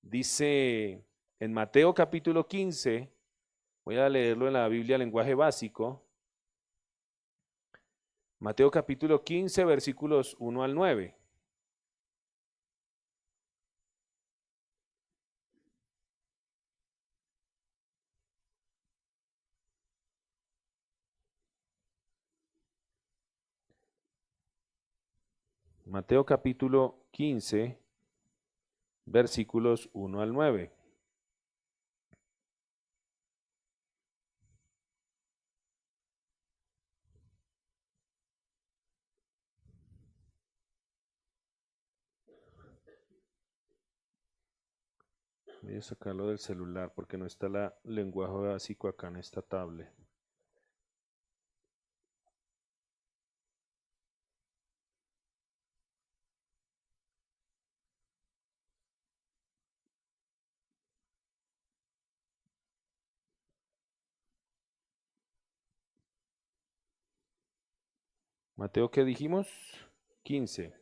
Dice en Mateo capítulo 15, voy a leerlo en la Biblia lenguaje básico. Mateo capítulo 15, versículos 1 al 9. Mateo capítulo 15, versículos 1 al 9. Voy a sacarlo del celular porque no está el lenguaje básico acá en esta tablet. Mateo, ¿qué dijimos? 15.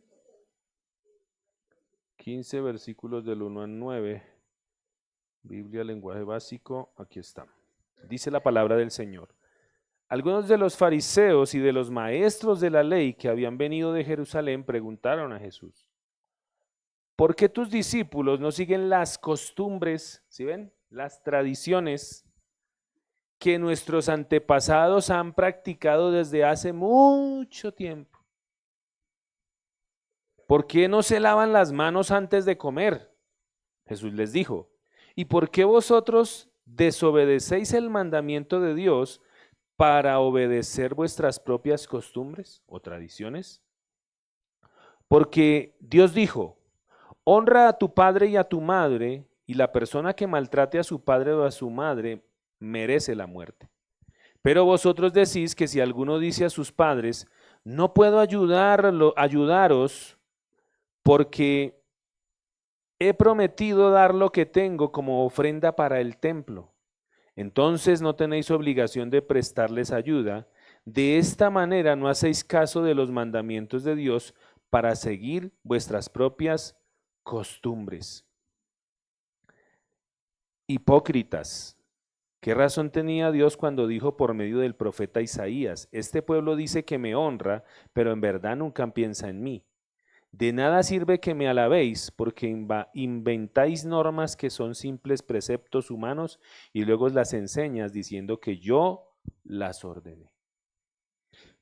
15 versículos del 1 al 9. Biblia, lenguaje básico, aquí está. Dice la palabra del Señor. Algunos de los fariseos y de los maestros de la ley que habían venido de Jerusalén preguntaron a Jesús: ¿por qué tus discípulos no siguen las costumbres, ¿sí ven? Las tradiciones que nuestros antepasados han practicado desde hace mucho tiempo? ¿Por qué no se lavan las manos antes de comer? Jesús les dijo: ¿y por qué vosotros desobedecéis el mandamiento de Dios para obedecer vuestras propias costumbres o tradiciones? Porque Dios dijo: honra a tu padre y a tu madre, y la persona que maltrate a su padre o a su madre merece la muerte. Pero vosotros decís que si alguno dice a sus padres: no puedo ayudaros porque he prometido dar lo que tengo como ofrenda para el templo, entonces no tenéis obligación de prestarles ayuda. De esta manera no hacéis caso de los mandamientos de Dios para seguir vuestras propias costumbres. Hipócritas, ¿qué razón tenía Dios cuando dijo por medio del profeta Isaías: este pueblo dice que me honra, pero en verdad nunca piensa en mí? De nada sirve que me alabéis, porque inventáis normas que son simples preceptos humanos y luego las enseñas diciendo que yo las ordené.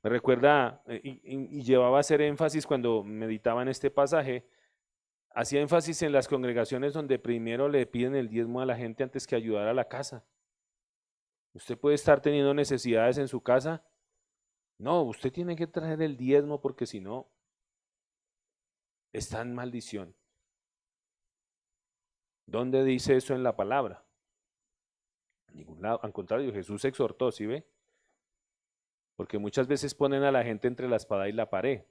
Me recuerda y llevaba a hacer énfasis cuando meditaba en este pasaje, hacía énfasis en las congregaciones donde primero le piden el diezmo a la gente antes que ayudar a la casa. Usted puede estar teniendo necesidades en su casa. No, usted tiene que traer el diezmo porque si no, está en maldición. ¿Dónde dice eso en la palabra? En ningún lado. Al contrario, Jesús exhortó, ¿sí ve? Porque muchas veces ponen a la gente entre la espada y la pared.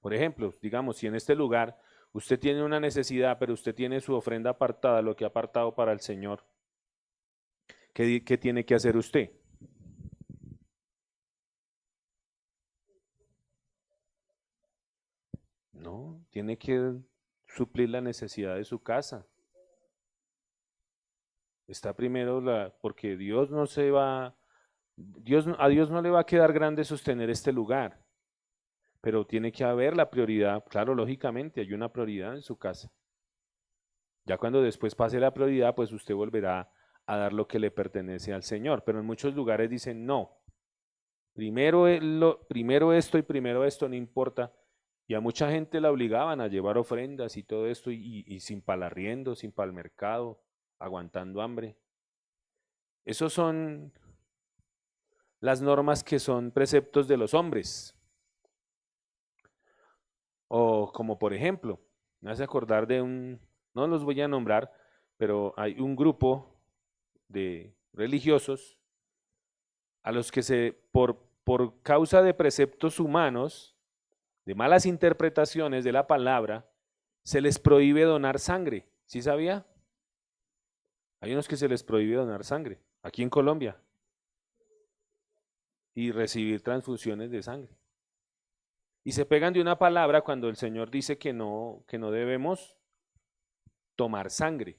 Por ejemplo, digamos, si en este lugar usted tiene una necesidad, pero usted tiene su ofrenda apartada, lo que ha apartado para el Señor, ¿qué tiene que hacer usted? No, tiene que suplir la necesidad de su casa. Está primero porque Dios no se va, a Dios no le va a quedar grande sostener este lugar, pero tiene que haber la prioridad. Claro, lógicamente hay una prioridad en su casa. Ya cuando después pase la prioridad, pues usted volverá a dar lo que le pertenece al Señor. Pero en muchos lugares dicen no. Primero esto y primero esto, no importa. Y a mucha gente la obligaban a llevar ofrendas y todo esto y sin palarriendo, sin pal mercado, aguantando hambre. Esos son las normas que son preceptos de los hombres. O como por ejemplo, me hace acordar de no los voy a nombrar, pero hay un grupo de religiosos a los que por causa de preceptos humanos, de malas interpretaciones de la palabra, se les prohíbe donar sangre. ¿Sí sabía? Hay unos que se les prohíbe donar sangre, aquí en Colombia, y recibir transfusiones de sangre. Y se pegan de una palabra cuando el Señor dice que no debemos tomar sangre.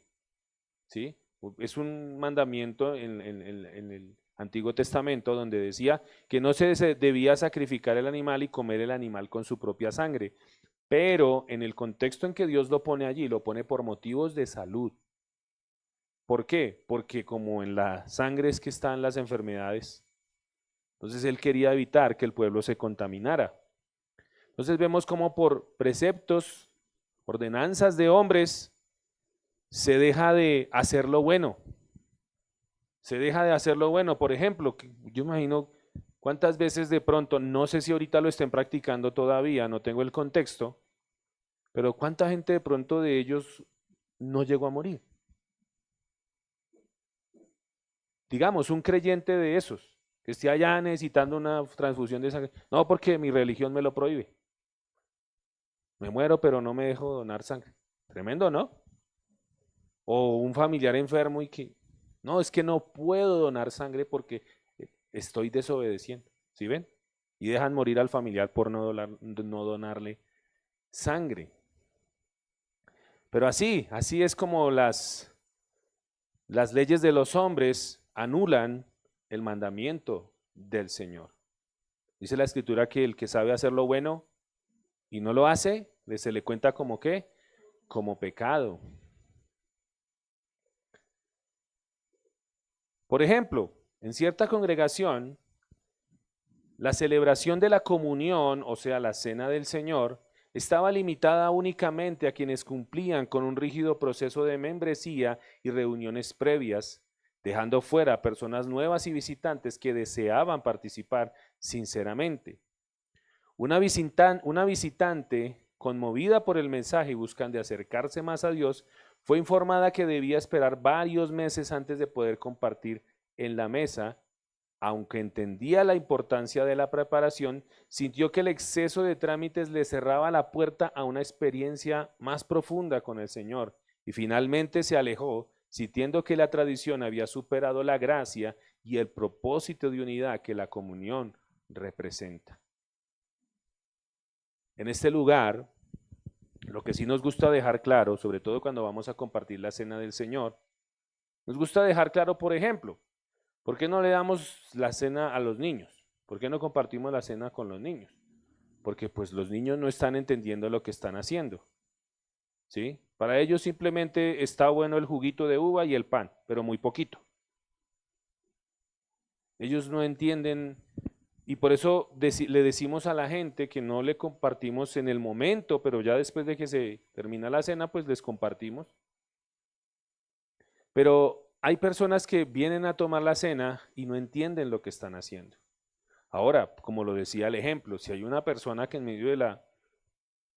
¿Sí? Es un mandamiento en el Antiguo Testamento donde decía que no se debía sacrificar el animal y comer el animal con su propia sangre. Pero en el contexto en que Dios lo pone allí, lo pone por motivos de salud. ¿Por qué? Porque como en la sangre es que están las enfermedades, entonces Él quería evitar que el pueblo se contaminara. Entonces vemos como por preceptos, ordenanzas de hombres, se deja de hacer lo bueno. Se deja de hacer lo bueno. Por ejemplo, yo imagino cuántas veces de pronto, no sé si ahorita lo estén practicando todavía, no tengo el contexto, pero cuánta gente de pronto de ellos no llegó a morir. Digamos, un creyente de esos, que esté allá necesitando una transfusión de sangre. No, porque mi religión me lo prohíbe. Me muero, pero no me dejo donar sangre. Tremendo, ¿no? O un familiar enfermo y que, no, es que no puedo donar sangre porque estoy desobedeciendo. ¿Sí ven? y dejan morir al familiar por no donarle sangre. Pero así es como las leyes de los hombres anulan el mandamiento del Señor. Dice la Escritura que el que sabe hacer lo bueno y no lo hace, se le cuenta como ¿qué? Como pecado. Por ejemplo, en cierta congregación, la celebración de la comunión, o sea, la cena del Señor, estaba limitada únicamente a quienes cumplían con un rígido proceso de membresía y reuniones previas, dejando fuera a personas nuevas y visitantes que deseaban participar sinceramente. Una visitante, conmovida por el mensaje y buscando acercarse más a Dios, fue informada que debía esperar varios meses antes de poder compartir en la mesa. Aunque entendía la importancia de la preparación, sintió que el exceso de trámites le cerraba la puerta a una experiencia más profunda con el Señor y finalmente se alejó, sintiendo que la tradición había superado la gracia y el propósito de unidad que la comunión representa. En este lugar, lo que sí nos gusta dejar claro, sobre todo cuando vamos a compartir la cena del Señor, nos gusta dejar claro, por ejemplo, ¿por qué no le damos la cena a los niños? ¿Por qué no compartimos la cena con los niños? Porque pues los niños no están entendiendo lo que están haciendo. ¿Sí? Para ellos simplemente está bueno el juguito de uva y el pan, pero muy poquito. Ellos no entienden y por eso le decimos a la gente que no le compartimos en el momento, pero ya después de que se termina la cena, pues les compartimos. Pero hay personas que vienen a tomar la cena y no entienden lo que están haciendo. Ahora, como lo decía el ejemplo, si hay una persona que en medio de la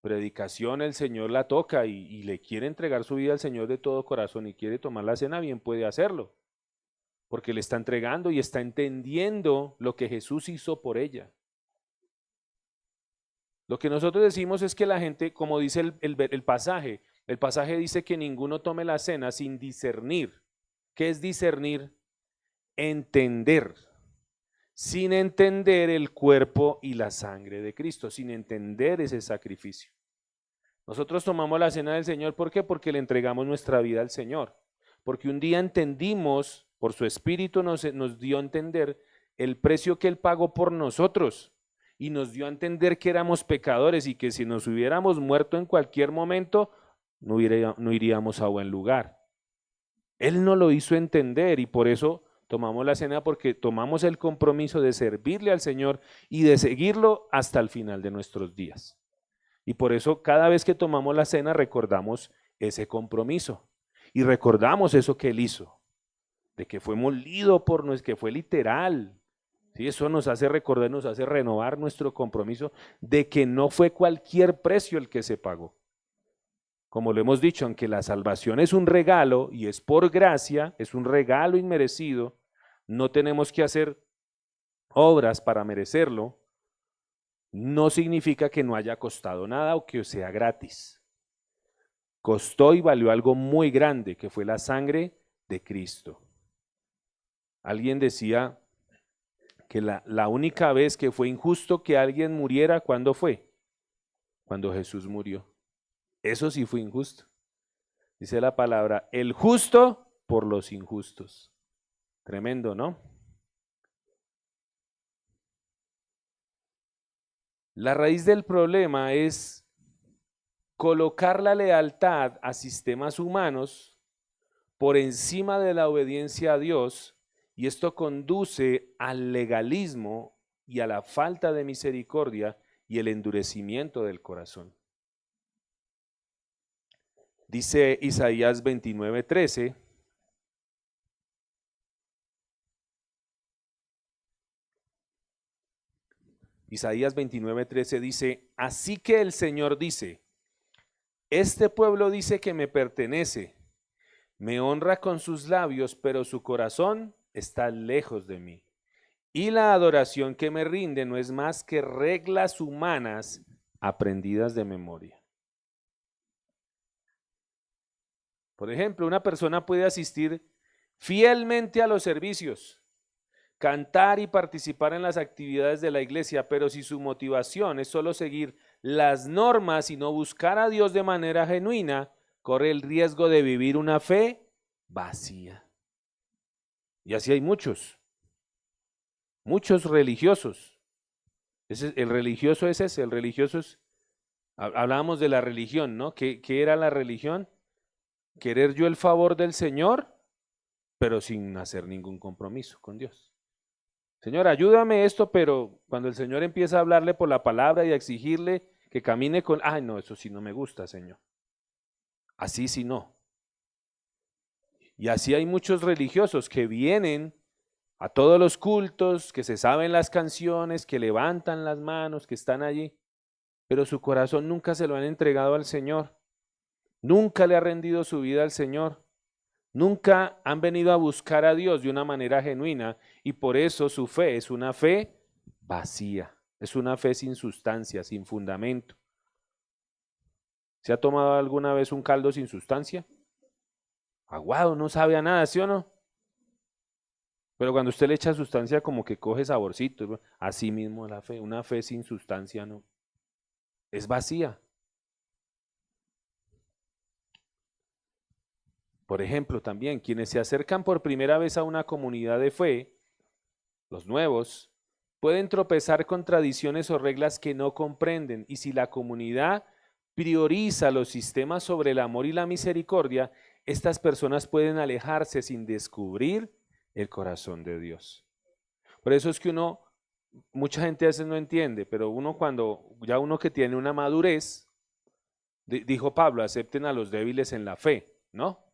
predicación el Señor la toca y le quiere entregar su vida al Señor de todo corazón y quiere tomar la cena, bien puede hacerlo, porque le está entregando y está entendiendo lo que Jesús hizo por ella. Lo que nosotros decimos es que la gente, como dice el pasaje dice que ninguno tome la cena sin discernir. ¿Qué es discernir? Entender. Sin entender el cuerpo y la sangre de Cristo, sin entender ese sacrificio. Nosotros tomamos la cena del Señor, ¿por qué? Porque le entregamos nuestra vida al Señor. Porque un día entendimos, por su Espíritu nos dio a entender el precio que Él pagó por nosotros. Y nos dio a entender que éramos pecadores y que si nos hubiéramos muerto en cualquier momento, no iríamos a buen lugar. Él nos lo hizo entender y por eso tomamos la cena, porque tomamos el compromiso de servirle al Señor y de seguirlo hasta el final de nuestros días. Y por eso cada vez que tomamos la cena recordamos ese compromiso y recordamos eso que Él hizo, de que fue molido por nosotros, que fue literal. ¿Sí? Eso nos hace recordar, nos hace renovar nuestro compromiso de que no fue cualquier precio el que se pagó. Como lo hemos dicho, aunque la salvación es un regalo y es por gracia, es un regalo inmerecido, no tenemos que hacer obras para merecerlo, no significa que no haya costado nada o que sea gratis. Costó y valió algo muy grande, que fue la sangre de Cristo. Alguien decía que la única vez que fue injusto que alguien muriera, ¿cuándo fue? Cuando Jesús murió. Eso sí fue injusto. Dice la palabra, el justo por los injustos. Tremendo, ¿no? La raíz del problema es colocar la lealtad a sistemas humanos por encima de la obediencia a Dios, y esto conduce al legalismo y a la falta de misericordia y el endurecimiento del corazón. Dice Isaías 29:13. Isaías 29:13 dice, así que el Señor dice, este pueblo dice que me pertenece, me honra con sus labios, pero su corazón está lejos de mí. Y la adoración que me rinde no es más que reglas humanas aprendidas de memoria. Por ejemplo, una persona puede asistir fielmente a los servicios, cantar y participar en las actividades de la iglesia, pero si su motivación es solo seguir las normas y no buscar a Dios de manera genuina, corre el riesgo de vivir una fe vacía. Y así hay muchos religiosos. El religioso es ese, el religioso es, hablábamos de la religión, ¿no? ¿Qué era la religión? Querer yo el favor del Señor, pero sin hacer ningún compromiso con Dios. Señor, ayúdame esto, pero cuando el Señor empieza a hablarle por la palabra y a exigirle que camine con, ay no, eso sí no me gusta, Señor. Así sí no. Y así hay muchos religiosos que vienen a todos los cultos, que se saben las canciones, que levantan las manos, que están allí, pero su corazón nunca se lo han entregado al Señor. Nunca le ha rendido su vida al Señor. Nunca han venido a buscar a Dios de una manera genuina y por eso su fe es una fe vacía, es una fe sin sustancia, sin fundamento. ¿Se ha tomado alguna vez un caldo sin sustancia? Aguado, no sabe a nada, ¿sí o no? Pero cuando usted le echa sustancia como que coge saborcito, así mismo la fe, una fe sin sustancia no, es vacía. Por ejemplo, también quienes se acercan por primera vez a una comunidad de fe, los nuevos, pueden tropezar con tradiciones o reglas que no comprenden y si la comunidad prioriza los sistemas sobre el amor y la misericordia, estas personas pueden alejarse sin descubrir el corazón de Dios. Por eso es que mucha gente a veces no entiende, pero uno que tiene una madurez, dijo Pablo, acepten a los débiles en la fe, ¿no?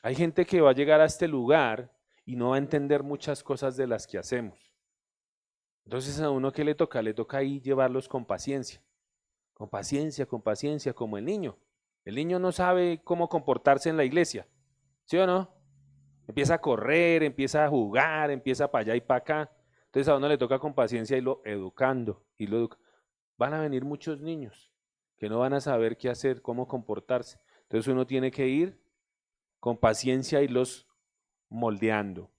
Hay gente que va a llegar a este lugar y no va a entender muchas cosas de las que hacemos. Entonces a uno que le toca ahí llevarlos con paciencia, como el niño. El niño no sabe cómo comportarse en la iglesia, ¿sí o no? Empieza a correr, empieza a jugar, empieza para allá y para acá. Entonces a uno le toca con paciencia irlo educando. Van a venir muchos niños que no van a saber qué hacer, cómo comportarse. Entonces uno tiene que ir con paciencia irlos moldeando.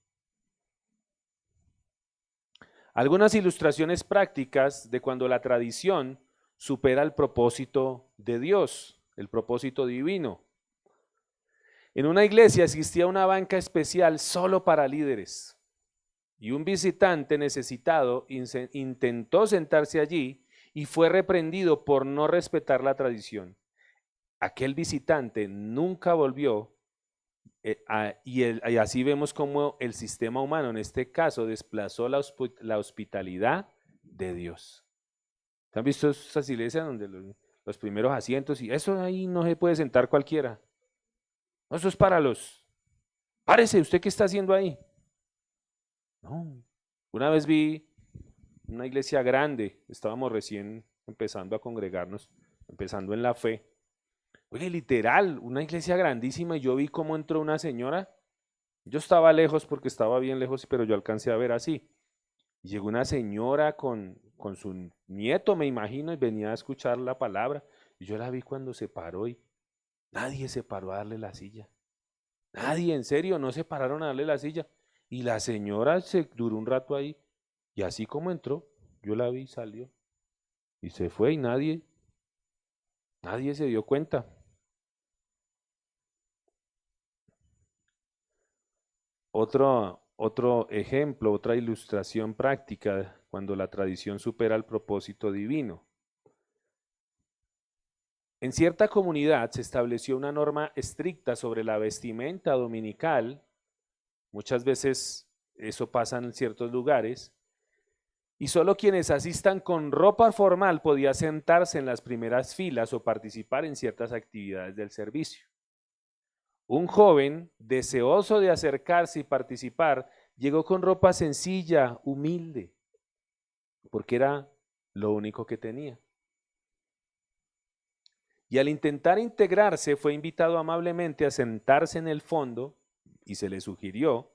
Algunas ilustraciones prácticas de cuando la tradición supera el propósito de Dios, el propósito divino. En una iglesia existía una banca especial solo para líderes y un visitante necesitado intentó sentarse allí y fue reprendido por no respetar la tradición. Aquel visitante nunca volvió y así vemos cómo el sistema humano en este caso desplazó la hospitalidad de Dios. ¿Han visto esas iglesias donde los primeros asientos y eso ahí no se puede sentar cualquiera? No, eso es para los... Párese, ¿usted qué está haciendo ahí? No. Una vez vi una iglesia grande, estábamos recién empezando a congregarnos, empezando en la fe. Oye, literal, una iglesia grandísima y yo vi cómo entró una señora. Yo estaba lejos porque estaba bien lejos, pero yo alcancé a ver así. Y llegó una señora con su nieto, me imagino, y venía a escuchar la palabra. Y yo la vi cuando se paró y nadie se paró a darle la silla. Nadie, en serio, no se pararon a darle la silla. Y la señora se duró un rato ahí. Y así como entró, yo la vi, salió. Y se fue y nadie se dio cuenta. Otro ejemplo, otra ilustración práctica cuando la tradición supera el propósito divino. En cierta comunidad se estableció una norma estricta sobre la vestimenta dominical. Muchas veces eso pasa en ciertos lugares. Y solo quienes asistan con ropa formal podían sentarse en las primeras filas o participar en ciertas actividades del servicio. Un joven, deseoso de acercarse y participar, llegó con ropa sencilla, humilde, porque era lo único que tenía. Y al intentar integrarse, fue invitado amablemente a sentarse en el fondo y se le sugirió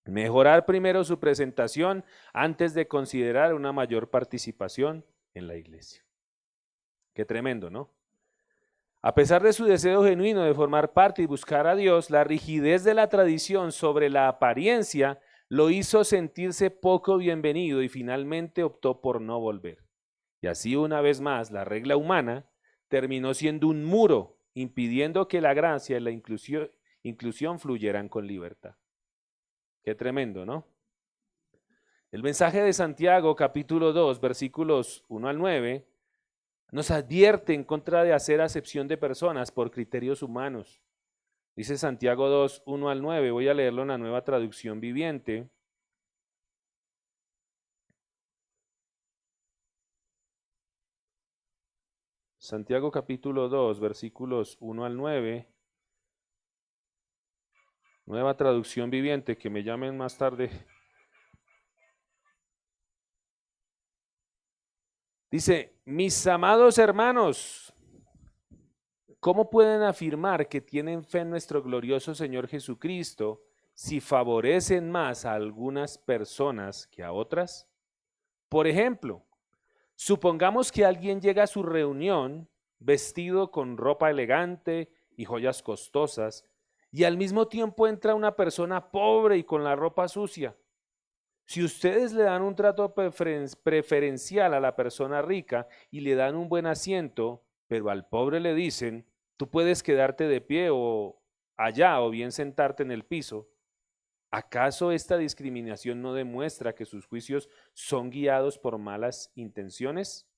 mejorar primero su presentación antes de considerar una mayor participación en la iglesia. Qué tremendo, ¿no? A pesar de su deseo genuino de formar parte y buscar a Dios, la rigidez de la tradición sobre la apariencia lo hizo sentirse poco bienvenido y finalmente optó por no volver. Y así una vez más la regla humana terminó siendo un muro, impidiendo que la gracia y la inclusión fluyeran con libertad. Qué tremendo, ¿no? El mensaje de Santiago, capítulo 2, versículos 1 al 9, nos advierte en contra de hacer acepción de personas por criterios humanos. Dice Santiago 2, 1 al 9, voy a leerlo en la Nueva Traducción Viviente. Santiago capítulo 2, versículos 1 al 9. Nueva Traducción Viviente, que me llamen más tarde. Dice, mis amados hermanos, ¿cómo pueden afirmar que tienen fe en nuestro glorioso Señor Jesucristo si favorecen más a algunas personas que a otras? Por ejemplo, supongamos que alguien llega a su reunión vestido con ropa elegante y joyas costosas, y al mismo tiempo entra una persona pobre y con la ropa sucia. Si ustedes le dan un trato preferencial a la persona rica y le dan un buen asiento, pero al pobre le dicen, tú puedes quedarte de pie o allá o bien sentarte en el piso, ¿acaso esta discriminación no demuestra que sus juicios son guiados por malas intenciones?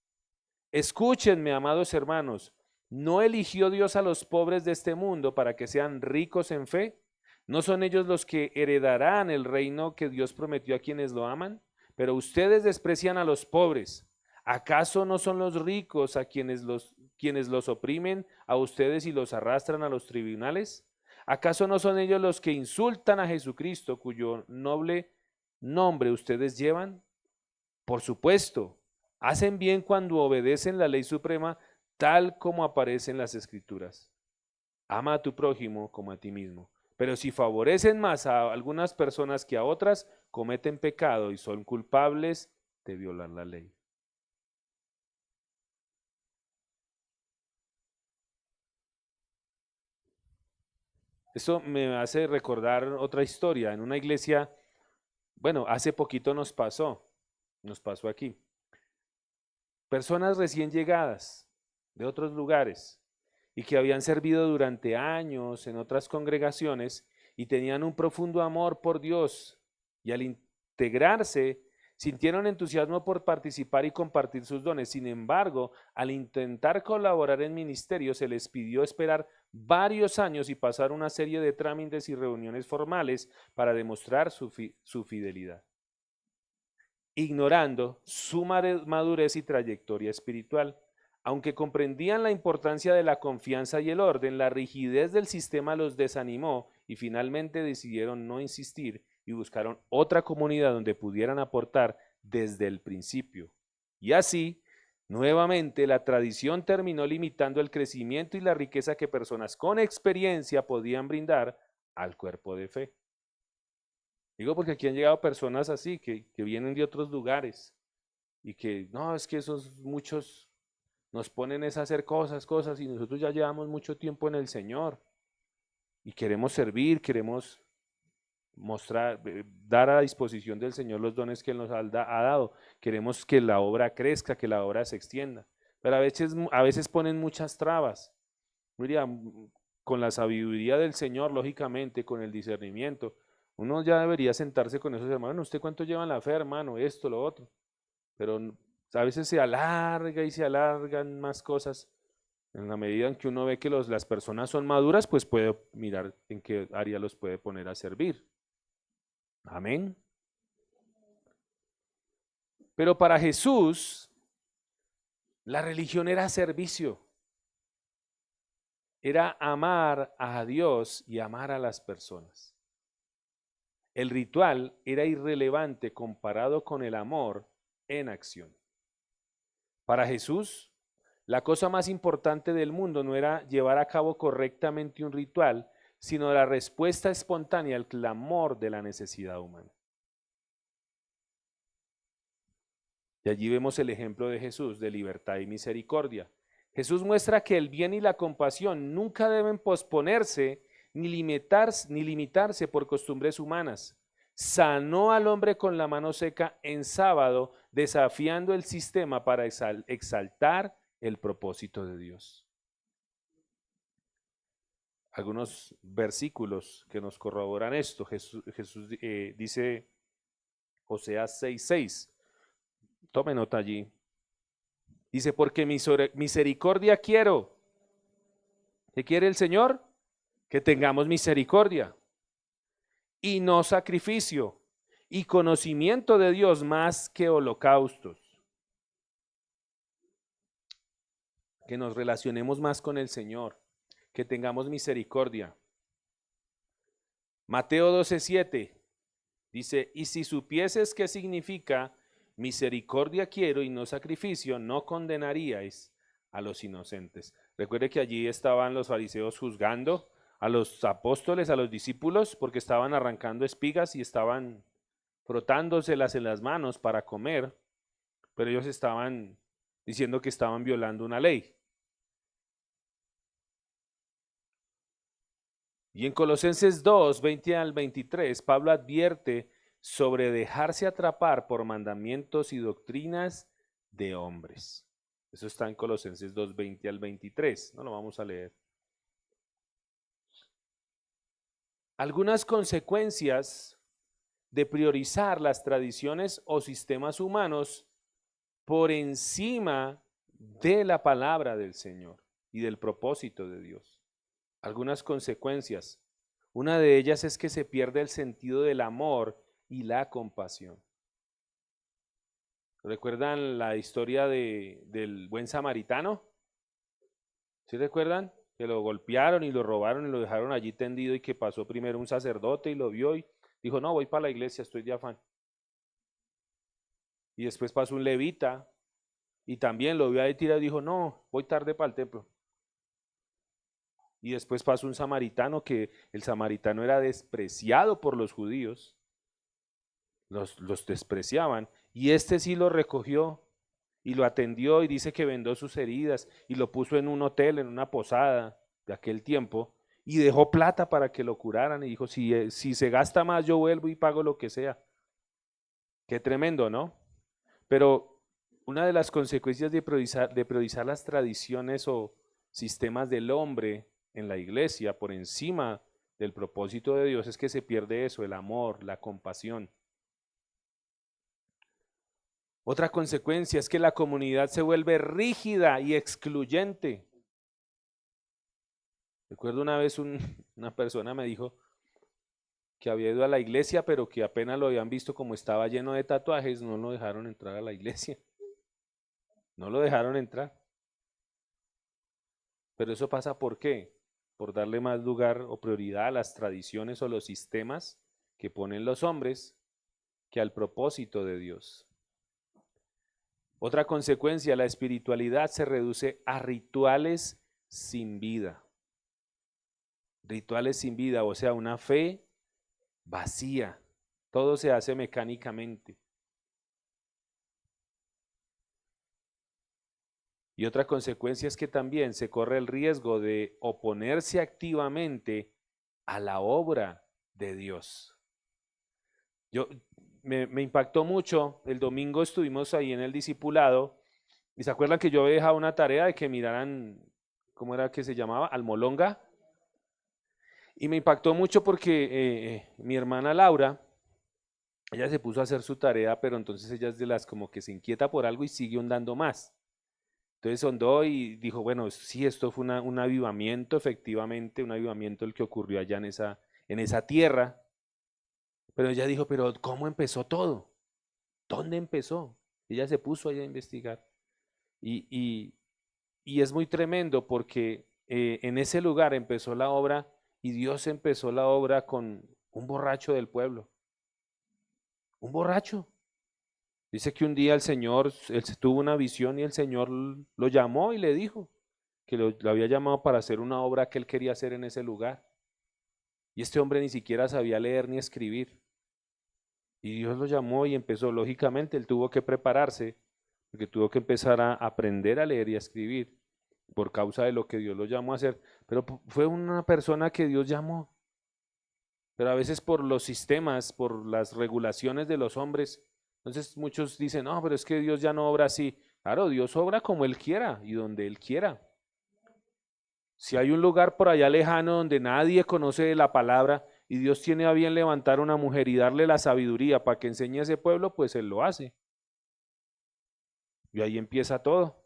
Escúchenme, amados hermanos, ¿no eligió Dios a los pobres de este mundo para que sean ricos en fe? ¿No son ellos los que heredarán el reino que Dios prometió a quienes lo aman? Pero ustedes desprecian a los pobres. ¿Acaso no son los ricos a quienes los oprimen a ustedes y los arrastran a los tribunales? ¿Acaso no son ellos los que insultan a Jesucristo, cuyo noble nombre ustedes llevan? Por supuesto, hacen bien cuando obedecen la ley suprema tal como aparece en las Escrituras. Ama a tu prójimo como a ti mismo. Pero si favorecen más a algunas personas que a otras, cometen pecado y son culpables de violar la ley. Eso me hace recordar otra historia. En una iglesia, bueno, hace poquito nos pasó aquí. Personas recién llegadas de otros lugares y que habían servido durante años en otras congregaciones y tenían un profundo amor por Dios, y al integrarse sintieron entusiasmo por participar y compartir sus dones. Sin embargo, al intentar colaborar en ministerio se les pidió esperar varios años y pasar una serie de trámites y reuniones formales para demostrar su fidelidad, ignorando su madurez y trayectoria espiritual. Aunque comprendían la importancia de la confianza y el orden, la rigidez del sistema los desanimó y finalmente decidieron no insistir y buscaron otra comunidad donde pudieran aportar desde el principio. Y así, nuevamente, la tradición terminó limitando el crecimiento y la riqueza que personas con experiencia podían brindar al cuerpo de fe. Digo porque aquí han llegado personas así, que vienen de otros lugares y que, no, es que esos muchos nos ponen es a hacer cosas, y nosotros ya llevamos mucho tiempo en el Señor y queremos servir, queremos mostrar, dar a disposición del Señor los dones que Él nos ha dado. Queremos que la obra crezca, que la obra se extienda, pero a veces ponen muchas trabas. Mira, con la sabiduría del Señor, lógicamente, con el discernimiento, uno ya debería sentarse con esos hermanos. ¿Usted cuánto lleva en la fe, hermano? Esto, lo otro. Pero a veces se alarga y se alargan más cosas. En la medida en que uno ve que las personas son maduras, pues puede mirar en qué área los puede poner a servir. Amén. Pero para Jesús, la religión era servicio. Era amar a Dios y amar a las personas. El ritual era irrelevante comparado con el amor en acción. Para Jesús, la cosa más importante del mundo no era llevar a cabo correctamente un ritual, sino la respuesta espontánea al clamor de la necesidad humana. Y allí vemos el ejemplo de Jesús de libertad y misericordia. Jesús muestra que el bien y la compasión nunca deben posponerse ni limitarse por costumbres humanas. sanó al hombre con la mano seca en sábado, desafiando el sistema para exaltar el propósito de Dios. Algunos versículos que nos corroboran esto. Jesús dice Oseas 6:6. Tome nota allí. Dice, porque misericordia quiero. ¿Qué quiere el Señor? Que tengamos misericordia y no sacrificio, y conocimiento de Dios más que holocaustos. Que nos relacionemos más con el Señor, que tengamos misericordia. Mateo 12:7 dice, y si supieses qué significa misericordia quiero y no sacrificio, no condenaríais a los inocentes. Recuerde que allí estaban los fariseos juzgando a los apóstoles, a los discípulos, porque estaban arrancando espigas y estaban frotándoselas en las manos para comer, pero ellos estaban diciendo que estaban violando una ley. Y en Colosenses 2, 20 al 23, Pablo advierte sobre dejarse atrapar por mandamientos y doctrinas de hombres. Eso está en Colosenses 2, 20 al 23. No lo vamos a leer. Algunas consecuencias de priorizar las tradiciones o sistemas humanos por encima de la palabra del Señor y del propósito de Dios. Algunas consecuencias. Una de ellas es que se pierde el sentido del amor y la compasión. ¿Recuerdan la historia del buen samaritano? ¿Sí recuerdan? Que lo golpearon y lo robaron y lo dejaron allí tendido y que pasó primero un sacerdote y lo vio y dijo, no, voy para la iglesia, estoy de afán. Y después pasó un levita y también lo vio ahí tirado y dijo, no, voy tarde para el templo. Y después pasó un samaritano que el samaritano era despreciado por los judíos, los despreciaban, y este sí lo recogió y lo atendió y dice que vendó sus heridas y lo puso en un hotel, en una posada de aquel tiempo y dejó plata para que lo curaran y dijo, si se gasta más yo vuelvo y pago lo que sea. Qué tremendo, ¿no? Pero una de las consecuencias de priorizar las tradiciones o sistemas del hombre en la iglesia por encima del propósito de Dios es que se pierde eso, el amor, la compasión. Otra consecuencia es que la comunidad se vuelve rígida y excluyente. Recuerdo una vez una persona me dijo que había ido a la iglesia, pero que apenas lo habían visto como estaba lleno de tatuajes, no lo dejaron entrar a la iglesia. No lo dejaron entrar. Pero eso pasa ¿por qué? Por darle más lugar o prioridad a las tradiciones o los sistemas que ponen los hombres que al propósito de Dios. Otra consecuencia, la espiritualidad se reduce a rituales sin vida. Rituales sin vida, o sea, una fe vacía. Todo se hace mecánicamente. Y otra consecuencia es que también se corre el riesgo de oponerse activamente a la obra de Dios. Me impactó mucho, el domingo estuvimos ahí en el discipulado y se acuerdan que yo había dejado una tarea de que miraran, ¿cómo era que se llamaba? Almolonga. Y me impactó mucho porque mi hermana Laura, ella se puso a hacer su tarea, pero entonces ella es de las como que se inquieta por algo y sigue ondando más. Entonces ondó y dijo, bueno, sí, esto fue un avivamiento, efectivamente, un avivamiento el que ocurrió allá en esa tierra. Pero ella dijo, pero ¿cómo empezó todo? ¿Dónde empezó? Ella se puso allá a investigar. Y es muy tremendo porque en ese lugar empezó la obra y Dios empezó la obra con un borracho del pueblo. Un borracho. Dice que un día el Señor, él tuvo una visión y el Señor lo llamó y le dijo que lo había llamado para hacer una obra que él quería hacer en ese lugar. Y este hombre ni siquiera sabía leer ni escribir. Y Dios lo llamó y empezó, lógicamente, él tuvo que prepararse, porque tuvo que empezar a aprender a leer y a escribir por causa de lo que Dios lo llamó a hacer. Pero fue una persona que Dios llamó. pero a veces por los sistemas, por las regulaciones de los hombres, entonces muchos dicen, no, pero es que Dios ya no obra así. Claro, Dios obra como Él quiera y donde Él quiera. Si hay un lugar por allá lejano donde nadie conoce la palabra y Dios tiene a bien levantar una mujer y darle la sabiduría para que enseñe a ese pueblo, pues Él lo hace. Y ahí empieza todo.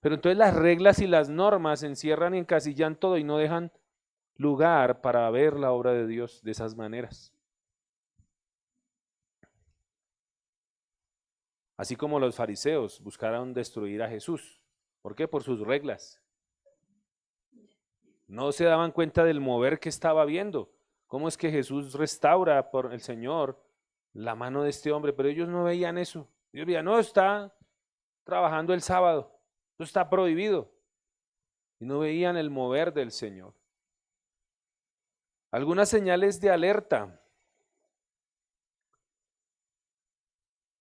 Pero entonces las reglas y las normas encierran y encasillan todo y no dejan lugar para ver la obra de Dios de esas maneras. Así como los fariseos buscaron destruir a Jesús. ¿Por qué? Por sus reglas. No se daban cuenta del mover que estaba viendo. ¿Cómo es que Jesús restaura por el Señor la mano de este hombre? Pero ellos no veían eso. Ellos veían, no, está trabajando el sábado. Eso está prohibido. Y no veían el mover del Señor. Algunas señales de alerta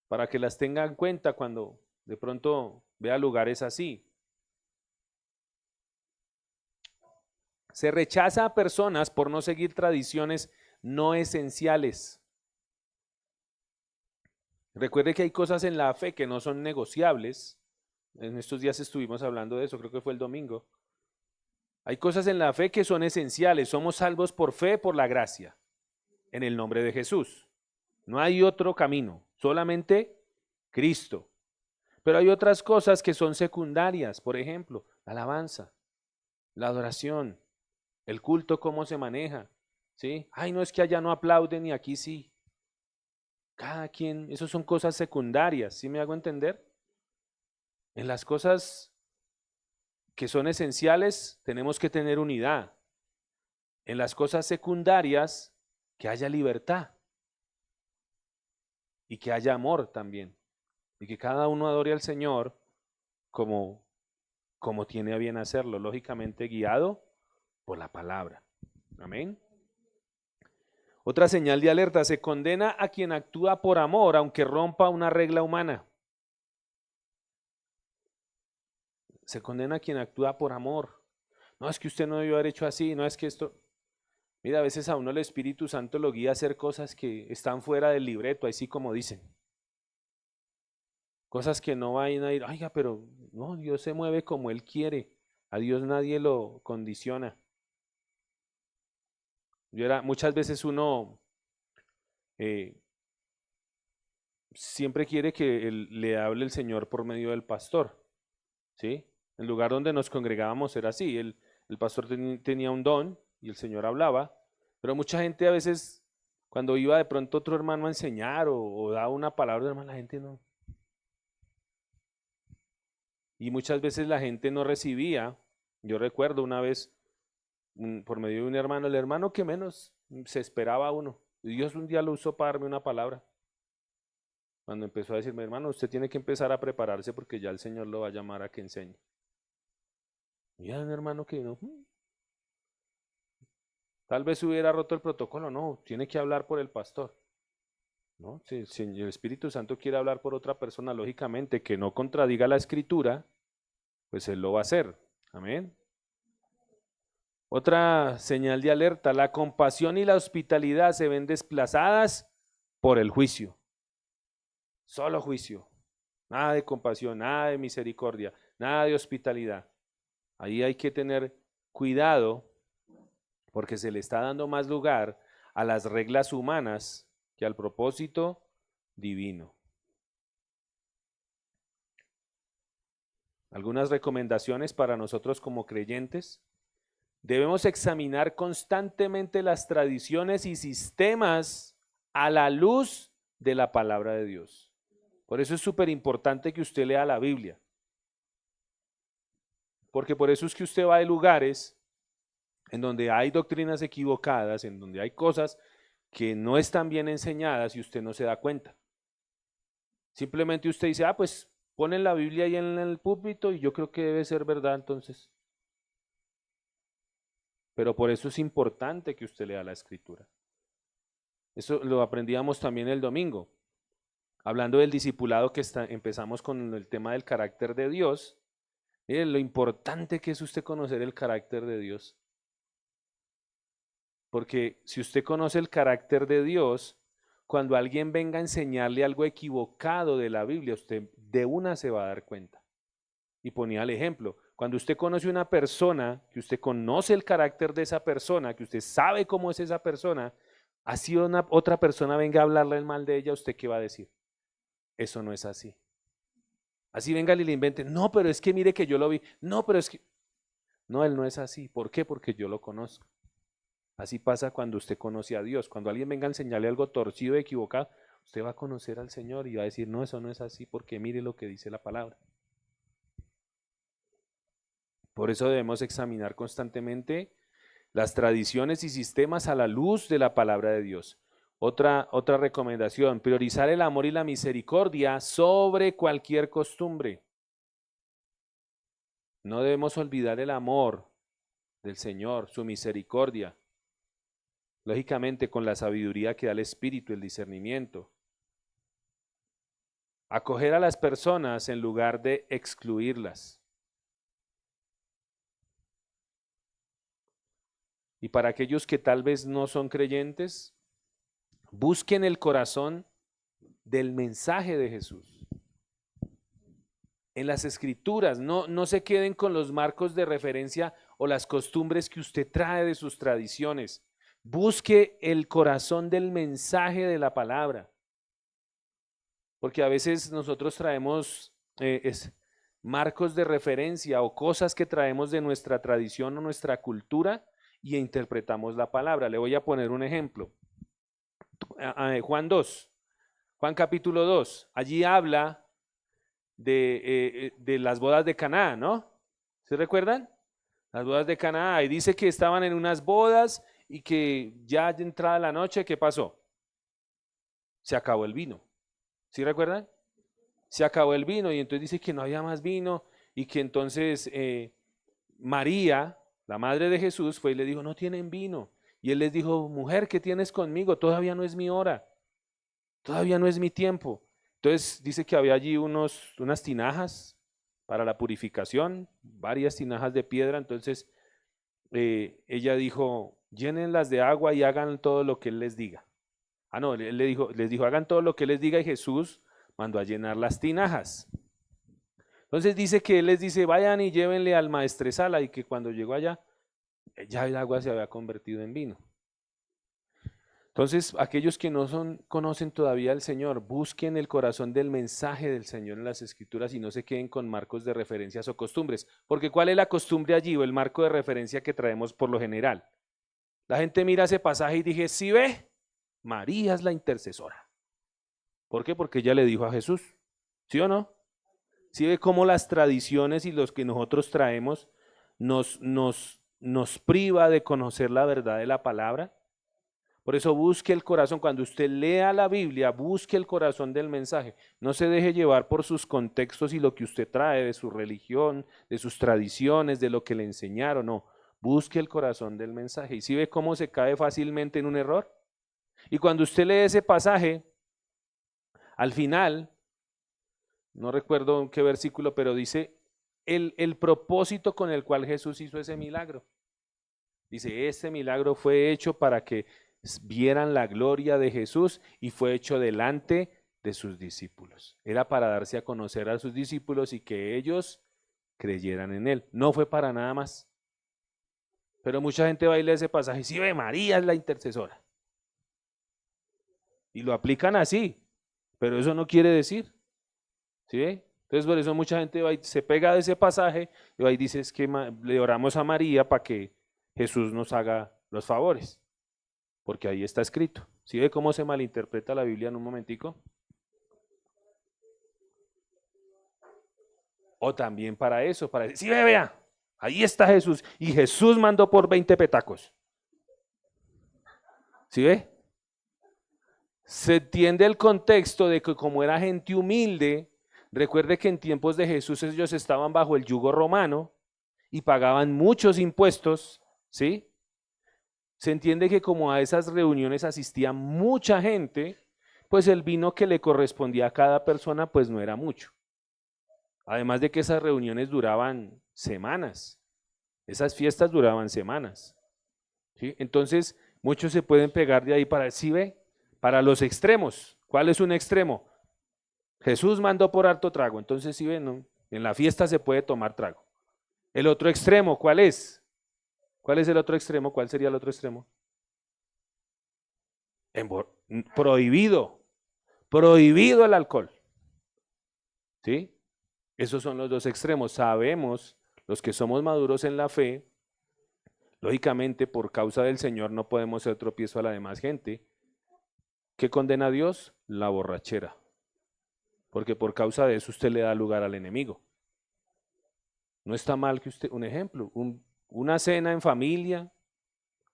para que las tengan en cuenta cuando de pronto vea lugares así. Se rechaza a personas por no seguir tradiciones no esenciales. Recuerde que hay cosas en la fe que no son negociables. En estos días estuvimos hablando de eso, creo que fue el domingo. Hay cosas en la fe que son esenciales. Somos salvos por fe, por la gracia, en el nombre de Jesús. No hay otro camino, solamente Cristo. Pero hay otras cosas que son secundarias, por ejemplo, la alabanza, la adoración, el culto, cómo se maneja, ¿sí? Ay, no es que allá no aplauden y aquí sí. Cada quien, eso son cosas secundarias, ¿sí me hago entender? En las cosas que son esenciales tenemos que tener unidad. En las cosas secundarias, que haya libertad y que haya amor también. Y que cada uno adore al Señor como tiene a bien hacerlo, lógicamente guiado por la palabra. Amén. Otra señal de alerta, se condena a quien actúa por amor, aunque rompa una regla humana. Se condena a quien actúa por amor. No es que usted no debió haber hecho así, no es que esto... Mira, a veces a uno el Espíritu Santo lo guía a hacer cosas que están fuera del libreto, así como dicen. Cosas que no vayan a ir, oiga, pero no, Dios se mueve como Él quiere. A Dios nadie lo condiciona. Muchas veces uno siempre quiere que le hable el Señor por medio del pastor, ¿sí? El lugar donde nos congregábamos era así, el pastor tenía un don y el Señor hablaba, pero mucha gente a veces cuando iba de pronto otro hermano a enseñar o daba una palabra, hermano, la gente no. Y muchas veces la gente no recibía. Yo recuerdo una vez por medio de un hermano, el hermano que menos se esperaba a uno. Y Dios un día lo usó para darme una palabra. Cuando empezó a decirme, hermano, usted tiene que empezar a prepararse porque ya el Señor lo va a llamar a que enseñe. Y ya un hermano que no, tal vez hubiera roto el protocolo, no, tiene que hablar por el pastor. ¿No? Si el Espíritu Santo quiere hablar por otra persona, lógicamente, que no contradiga la Escritura, pues Él lo va a hacer. Amén. Otra señal de alerta, la compasión y la hospitalidad se ven desplazadas por el juicio. Solo juicio. Nada de compasión, nada de misericordia, nada de hospitalidad. Ahí hay que tener cuidado porque se le está dando más lugar a las reglas humanas que al propósito divino. Algunas recomendaciones para nosotros como creyentes. Debemos examinar constantemente las tradiciones y sistemas a la luz de la palabra de Dios. Por eso es súper importante que usted lea la Biblia. Porque por eso es que usted va de lugares en donde hay doctrinas equivocadas, en donde hay cosas que no están bien enseñadas y usted no se da cuenta. Simplemente usted dice, pues ponen la Biblia ahí en el púlpito y yo creo que debe ser verdad entonces. Pero por eso es importante que usted lea la Escritura. Eso lo aprendíamos también el domingo. Hablando del discipulado que empezamos con el tema del carácter de Dios. Miren lo importante que es usted conocer el carácter de Dios. Porque si usted conoce el carácter de Dios, cuando alguien venga a enseñarle algo equivocado de la Biblia, usted de una se va a dar cuenta. Y ponía el ejemplo, cuando usted conoce una persona, que usted conoce el carácter de esa persona, que usted sabe cómo es esa persona, así otra persona venga a hablarle el mal de ella, ¿usted qué va a decir? Eso no es así. Así venga y le invente, no, pero es que mire que yo lo vi, no, pero es que, no, él no es así. ¿Por qué? Porque yo lo conozco. Así pasa cuando usted conoce a Dios. Cuando alguien venga a enseñarle algo torcido, equivocado, usted va a conocer al Señor y va a decir, no, eso no es así, porque mire lo que dice la palabra. Por eso debemos examinar constantemente las tradiciones y sistemas a la luz de la palabra de Dios. Otra recomendación, priorizar el amor y la misericordia sobre cualquier costumbre. No debemos olvidar el amor del Señor, su misericordia. Lógicamente con la sabiduría que da el Espíritu, el discernimiento. Acoger a las personas en lugar de excluirlas. Y para aquellos que tal vez no son creyentes, busquen el corazón del mensaje de Jesús. En las escrituras, no se queden con los marcos de referencia o las costumbres que usted trae de sus tradiciones. Busque el corazón del mensaje de la palabra. Porque a veces nosotros traemos marcos de referencia o cosas que traemos de nuestra tradición o nuestra cultura y interpretamos la palabra. Le voy a poner un ejemplo. Juan 2, Juan capítulo 2, allí habla de las bodas de Caná, ¿no? ¿Se recuerdan? Las bodas de Caná, y dice que estaban en unas bodas y que ya de entrada la noche, ¿qué pasó? Se acabó el vino. ¿Sí recuerdan? Se acabó el vino y entonces dice que no había más vino y que entonces María, la madre de Jesús, fue y le dijo, no tienen vino. Y él les dijo, mujer, ¿qué tienes conmigo? Todavía no es mi hora, todavía no es mi tiempo. Entonces dice que había allí unas tinajas para la purificación, varias tinajas de piedra. Entonces ella dijo, llénenlas de agua y hagan todo lo que él les diga. No, él les dijo, hagan todo lo que él les diga, y Jesús mandó a llenar las tinajas. Entonces dice que él les dice, vayan y llévenle al maestresala, y que cuando llegó allá, ya el agua se había convertido en vino. Entonces, aquellos que no conocen todavía al Señor, busquen el corazón del mensaje del Señor en las Escrituras y no se queden con marcos de referencias o costumbres. Porque ¿cuál es la costumbre allí o el marco de referencia que traemos por lo general? La gente mira ese pasaje y dije, ¿sí ve? María es la intercesora. ¿Por qué? Porque ella le dijo a Jesús, ¿sí o no? ¿Sí ve cómo las tradiciones y los que nosotros traemos nos priva de conocer la verdad de la palabra? Por eso busque el corazón, cuando usted lea la Biblia, busque el corazón del mensaje. No se deje llevar por sus contextos y lo que usted trae de su religión, de sus tradiciones, de lo que le enseñaron. No, busque el corazón del mensaje. ¿Y si ve cómo se cae fácilmente en un error? Y cuando usted lee ese pasaje, al final, no recuerdo en qué versículo, pero dice el propósito con el cual Jesús hizo ese milagro. Dice, este milagro fue hecho para que vieran la gloria de Jesús y fue hecho delante de sus discípulos. Era para darse a conocer a sus discípulos y que ellos creyeran en él. No fue para nada más. Pero mucha gente va y lee ese pasaje y sí, ve, María es la intercesora. Y lo aplican así, pero eso no quiere decir. ¿Sí ve? Entonces por eso mucha gente va y se pega de ese pasaje y va y dice es que le oramos a María para que Jesús nos haga los favores. Porque ahí está escrito. ¿Sí ve cómo se malinterpreta la Biblia en un momentico? O también para eso, para decir, sí, vea, ahí está Jesús. Y Jesús mandó por 20 petacos. ¿Sí ve? Se entiende el contexto de que como era gente humilde, recuerde que en tiempos de Jesús ellos estaban bajo el yugo romano y pagaban muchos impuestos, ¿sí? Se entiende que como a esas reuniones asistía mucha gente, pues el vino que le correspondía a cada persona pues no era mucho. Además de que esas reuniones duraban semanas, esas fiestas duraban semanas, ¿sí? Entonces Muchos se pueden pegar de ahí para, ¿sí ve? Para los extremos. ¿Cuál es un extremo? Jesús mandó por harto trago, entonces sí ve, no, en la fiesta se puede tomar trago. El otro extremo, ¿cuál es? ¿Cuál es el otro extremo? ¿Cuál sería el otro extremo? Prohibido. Prohibido el alcohol. ¿Sí? Esos son los dos extremos. Sabemos, los que somos maduros en la fe, lógicamente por causa del Señor no podemos ser tropiezo a la demás gente. ¿Qué condena a Dios? La borrachera. Porque por causa de eso usted le da lugar al enemigo. No está mal que usted, un ejemplo, una cena en familia,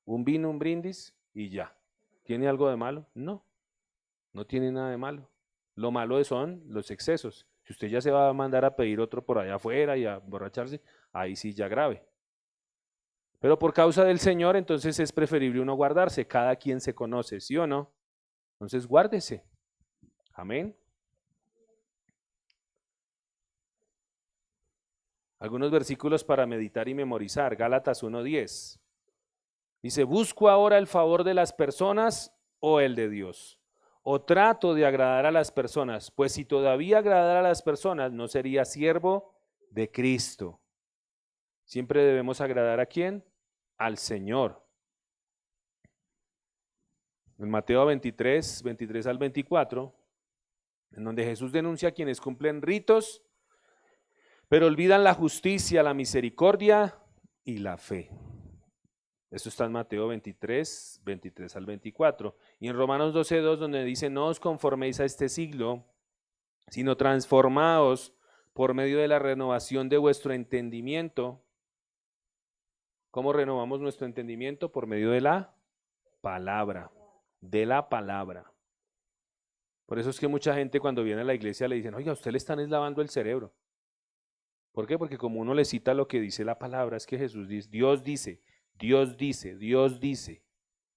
un vino, un brindis y ya. ¿Tiene algo de malo? No, no tiene nada de malo. Lo malo son los excesos. Si usted ya se va a mandar a pedir otro por allá afuera y a emborracharse, ahí sí ya grave. Pero por causa del Señor, entonces es preferible uno guardarse. Cada quien se conoce, ¿sí o no? Entonces guárdese. Amén. Algunos versículos para meditar y memorizar. Gálatas 1:10. Dice, ¿busco ahora el favor de las personas o el de Dios? ¿O trato de agradar a las personas? Pues si todavía agradara a las personas, no sería siervo de Cristo. Siempre debemos agradar ¿a quién? Al Señor. En Mateo 23 al 24, en donde Jesús denuncia a quienes cumplen ritos, pero olvidan la justicia, la misericordia y la fe. Esto está en Mateo 23 al 24. Y en Romanos 12:2, donde dice, no os conforméis a este siglo, sino transformaos por medio de la renovación de vuestro entendimiento. ¿Cómo renovamos nuestro entendimiento? Por medio de la palabra. De la palabra. Por eso es que mucha gente cuando viene a la iglesia le dicen, oiga, usted le están lavando el cerebro. ¿Por qué? Porque como uno le cita lo que dice la palabra, es que Jesús dice, Dios dice, Dios dice, Dios dice.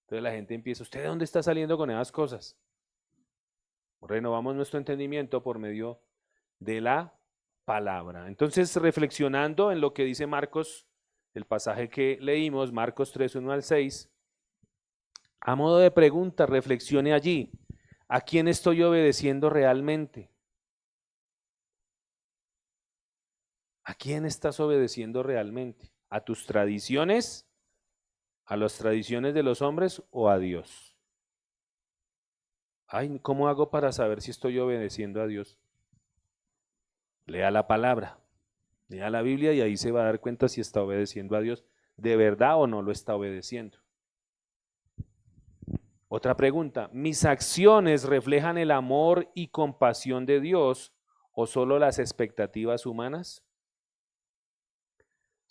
Entonces la gente empieza, ¿usted de dónde está saliendo con esas cosas? Renovamos nuestro entendimiento por medio de la palabra. Entonces, reflexionando en lo que dice Marcos, el pasaje que leímos, Marcos 3:1-6, a modo de pregunta, reflexione allí, ¿a quién estoy obedeciendo realmente? ¿A quién estás obedeciendo realmente? ¿A tus tradiciones? ¿A las tradiciones de los hombres o a Dios? Ay, ¿cómo hago para saber si estoy obedeciendo a Dios? Lea la palabra, lea la Biblia y ahí se va a dar cuenta si está obedeciendo a Dios de verdad o no lo está obedeciendo. Otra pregunta, ¿mis acciones reflejan el amor y compasión de Dios o solo las expectativas humanas?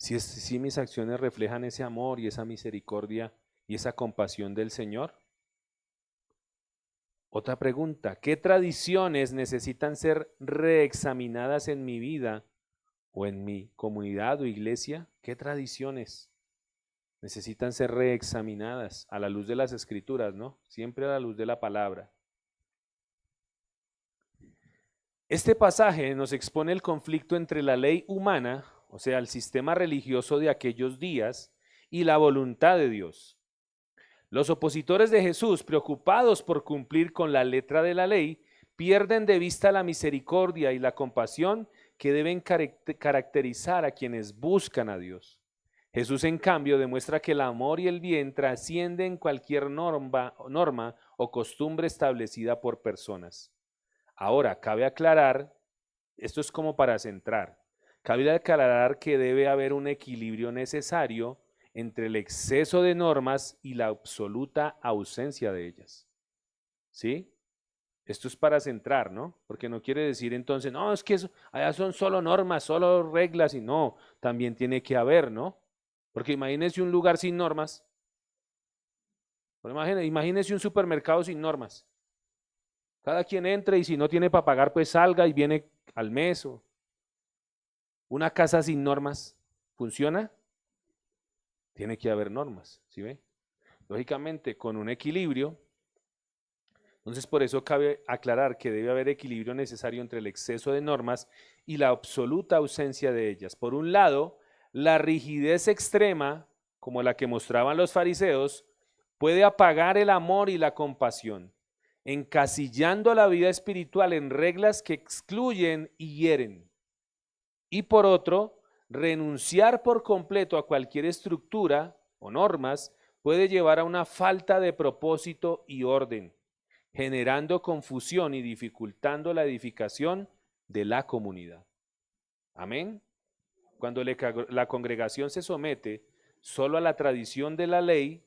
Si mis acciones reflejan ese amor y esa misericordia y esa compasión del Señor. Otra pregunta, ¿qué tradiciones necesitan ser reexaminadas en mi vida o en mi comunidad o iglesia? ¿Qué tradiciones necesitan ser reexaminadas a la luz de las Escrituras, ¿no? Siempre a la luz de la palabra. Este pasaje nos expone el conflicto entre la ley humana, o sea, el sistema religioso de aquellos días, y la voluntad de Dios. Los opositores de Jesús, preocupados por cumplir con la letra de la ley, pierden de vista la misericordia y la compasión que deben caracterizar a quienes buscan a Dios. Jesús, en cambio, demuestra que el amor y el bien trascienden cualquier norma o costumbre establecida por personas. Ahora, cabe aclarar, esto es como para centrar, cabe aclarar que debe haber un equilibrio necesario entre el exceso de normas y la absoluta ausencia de ellas. ¿Sí? Esto es para centrar, ¿no? Porque no quiere decir entonces, no, es que eso, allá son solo normas, solo reglas, y no, también tiene que haber, ¿no? Porque imagínese un lugar sin normas. Imagínese un supermercado sin normas. Cada quien entre y si no tiene para pagar, pues salga y viene al mes. O una casa sin normas, ¿funciona? Tiene que haber normas, ¿sí ve? Lógicamente, con un equilibrio. Entonces, por eso cabe aclarar que debe haber equilibrio necesario entre el exceso de normas y la absoluta ausencia de ellas. Por un lado, la rigidez extrema, como la que mostraban los fariseos, puede apagar el amor y la compasión, encasillando la vida espiritual en reglas que excluyen y hieren. Y por otro, renunciar por completo a cualquier estructura o normas puede llevar a una falta de propósito y orden, generando confusión y dificultando la edificación de la comunidad. Amén. Cuando la congregación se somete solo a la tradición de la ley,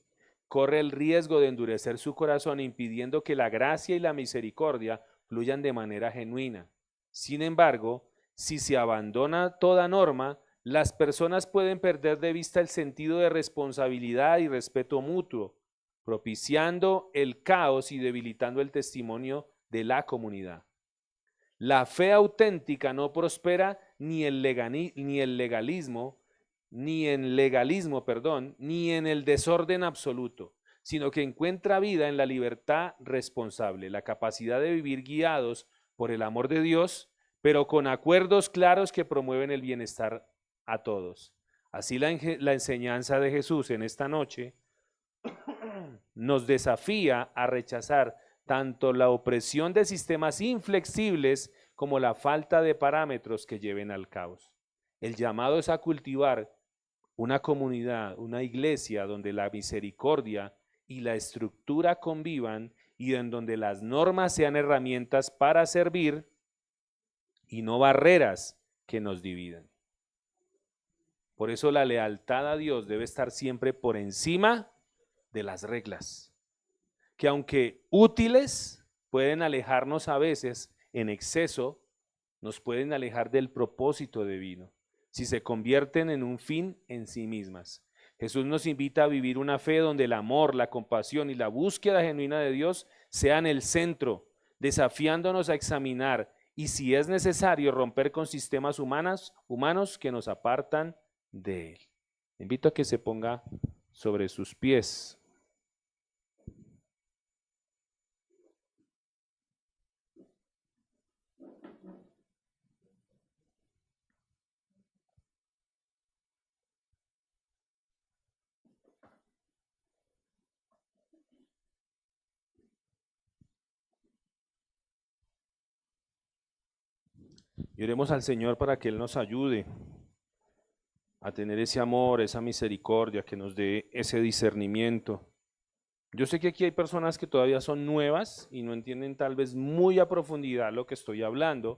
corre el riesgo de endurecer su corazón, impidiendo que la gracia y la misericordia fluyan de manera genuina. Sin embargo, si se abandona toda norma, las personas pueden perder de vista el sentido de responsabilidad y respeto mutuo, propiciando el caos y debilitando el testimonio de la comunidad. La fe auténtica no prospera ni en legalismo, ni en el desorden absoluto, sino que encuentra vida en la libertad responsable, la capacidad de vivir guiados por el amor de Dios, pero con acuerdos claros que promueven el bienestar a todos. Así la enseñanza de Jesús en esta noche nos desafía a rechazar tanto la opresión de sistemas inflexibles como la falta de parámetros que lleven al caos. El llamado es a cultivar una comunidad, una iglesia donde la misericordia y la estructura convivan y en donde las normas sean herramientas para servir y no barreras que nos dividan. Por eso la lealtad a Dios debe estar siempre por encima de las reglas, que aunque útiles, pueden alejarnos a veces en exceso, nos pueden alejar del propósito divino, si se convierten en un fin en sí mismas. Jesús nos invita a vivir una fe donde el amor, la compasión y la búsqueda genuina de Dios sean el centro, desafiándonos a examinar y, si es necesario, romper con sistemas humanos que nos apartan de Él. Invito a que se ponga sobre sus pies. Y oremos al Señor para que Él nos ayude a tener ese amor, esa misericordia, que nos dé ese discernimiento. Yo sé que aquí hay personas que todavía son nuevas y no entienden tal vez muy a profundidad lo que estoy hablando,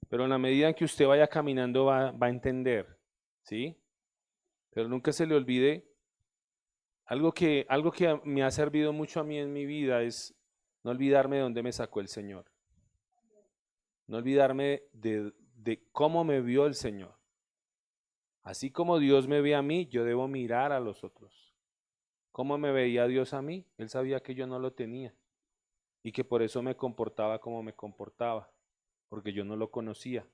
pero en la medida en que usted vaya caminando va a entender, ¿sí? Pero nunca se le olvide, algo que me ha servido mucho a mí en mi vida es no olvidarme de dónde me sacó el Señor. No olvidarme de cómo me vio el Señor. Así como Dios me ve a mí, yo debo mirar a los otros. ¿Cómo me veía Dios a mí? Él sabía que yo no lo tenía y que por eso me comportaba como me comportaba, porque yo no lo conocía.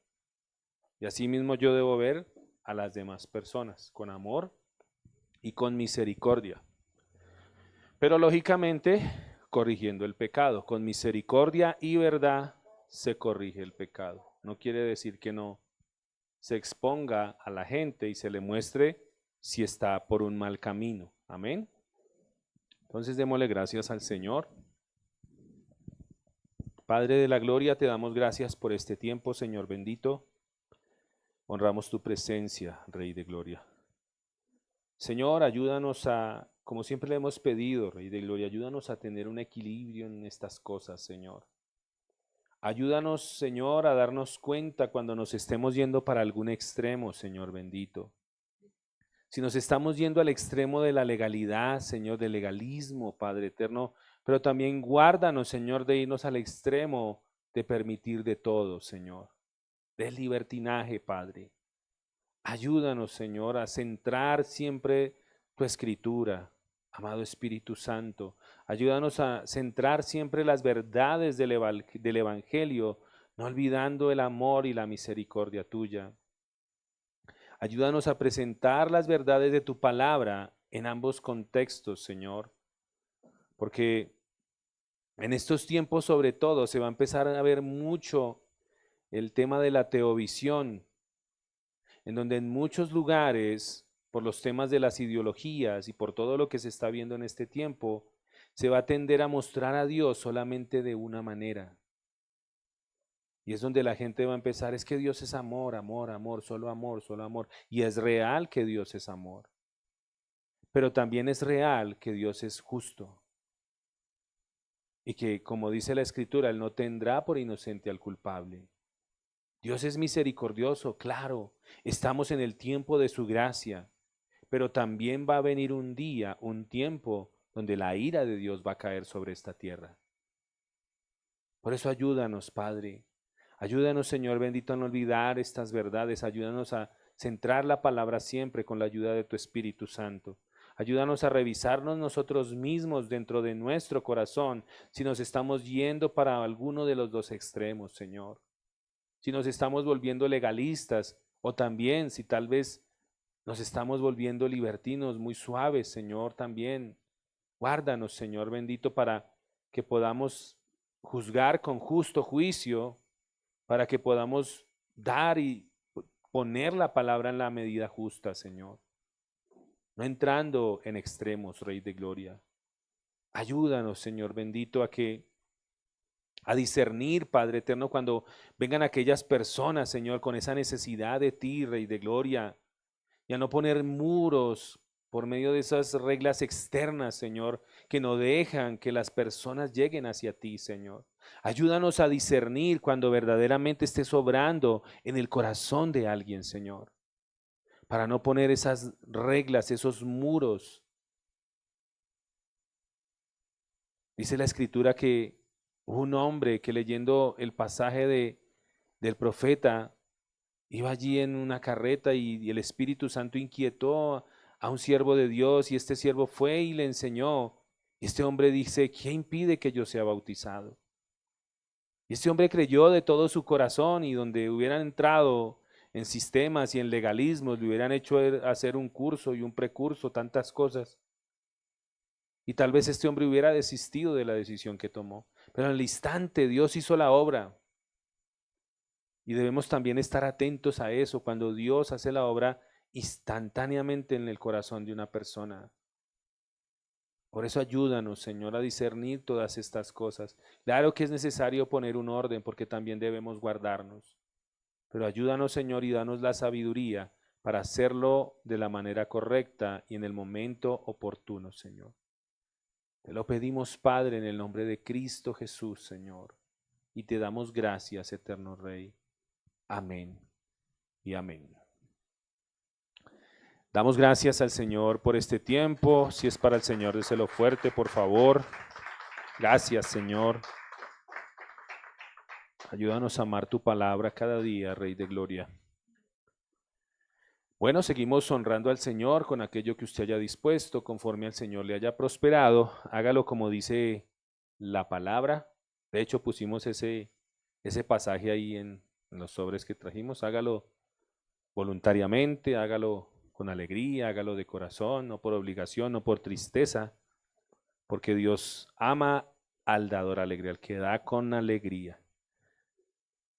Y así mismo yo debo ver a las demás personas con amor y con misericordia. Pero lógicamente corrigiendo el pecado. Con misericordia y verdad se corrige el pecado. No quiere decir que no se exponga a la gente y se le muestre si está por un mal camino. Amén. Entonces démosle gracias al Señor. Padre de la gloria, te damos gracias por este tiempo, Señor bendito. Honramos tu presencia, Rey de gloria. Señor, ayúdanos a, como siempre le hemos pedido, Rey de gloria, ayúdanos a tener un equilibrio en estas cosas, Señor. Ayúdanos, Señor, a darnos cuenta cuando nos estemos yendo para algún extremo, Señor bendito. Si nos estamos yendo al extremo de la legalidad, Señor, del legalismo, Padre eterno, pero también guárdanos, Señor, de irnos al extremo de permitir de todo, Señor, del libertinaje, Padre. Ayúdanos, Señor, a centrar siempre tu escritura, amado Espíritu Santo. Ayúdanos a centrar siempre las verdades del Evangelio, no olvidando el amor y la misericordia tuya. Ayúdanos a presentar las verdades de tu palabra en ambos contextos, Señor, porque en estos tiempos sobre todo se va a empezar a ver mucho el tema de la teovisión, en donde en muchos lugares por los temas de las ideologías y por todo lo que se está viendo en este tiempo, se va a tender a mostrar a Dios solamente de una manera. Y es donde la gente va a empezar, es que Dios es amor, amor, amor, solo amor, solo amor. Y es real que Dios es amor. Pero también es real que Dios es justo. Y que, como dice la Escritura, Él no tendrá por inocente al culpable. Dios es misericordioso, claro. Estamos en el tiempo de su gracia. Pero también va a venir un día, un tiempo, donde la ira de Dios va a caer sobre esta tierra. Por eso ayúdanos, Padre. Ayúdanos, Señor bendito, a no olvidar estas verdades. Ayúdanos a centrar la palabra siempre con la ayuda de tu Espíritu Santo. Ayúdanos a revisarnos nosotros mismos dentro de nuestro corazón si nos estamos yendo para alguno de los dos extremos, Señor. Si nos estamos volviendo legalistas o también si tal vez nos estamos volviendo libertinos muy suaves, Señor, también. Guárdanos, Señor bendito, para que podamos juzgar con justo juicio, para que podamos dar y poner la palabra en la medida justa, Señor. No entrando en extremos, Rey de Gloria. Ayúdanos, Señor bendito, a discernir, Padre eterno, cuando vengan aquellas personas, Señor, con esa necesidad de ti, Rey de Gloria, y a no poner muros por medio de esas reglas externas, Señor, que no dejan que las personas lleguen hacia ti, Señor. Ayúdanos a discernir cuando verdaderamente estés obrando en el corazón de alguien, Señor, para no poner esas reglas, esos muros. Dice la Escritura que un hombre que leyendo el pasaje del profeta iba allí en una carreta y el Espíritu Santo inquietó a un siervo de Dios y este siervo fue y le enseñó. Este hombre dice, ¿qué impide que yo sea bautizado? Y este hombre creyó de todo su corazón y donde hubieran entrado en sistemas y en legalismos, le hubieran hecho hacer un curso y un precurso, tantas cosas. Y tal vez este hombre hubiera desistido de la decisión que tomó. Pero en el instante Dios hizo la obra. Y debemos también estar atentos a eso, cuando Dios hace la obra instantáneamente en el corazón de una persona. Por eso ayúdanos, Señor, a discernir todas estas cosas. Claro que es necesario poner un orden porque también debemos guardarnos. Pero ayúdanos, Señor, y danos la sabiduría para hacerlo de la manera correcta y en el momento oportuno, Señor. Te lo pedimos, Padre, en el nombre de Cristo Jesús, Señor. Y te damos gracias, eterno Rey. Amén y amén. Damos gracias al Señor por este tiempo. Si es para el Señor, déselo fuerte, por favor. Gracias, Señor. Ayúdanos a amar tu palabra cada día, Rey de Gloria. Bueno, seguimos honrando al Señor con aquello que usted haya dispuesto, conforme al Señor le haya prosperado. Hágalo como dice la palabra. De hecho, pusimos ese pasaje ahí en los sobres que trajimos. Hágalo voluntariamente, hágalo con alegría, hágalo de corazón, no por obligación, no por tristeza, porque Dios ama al dador alegre, al que da con alegría.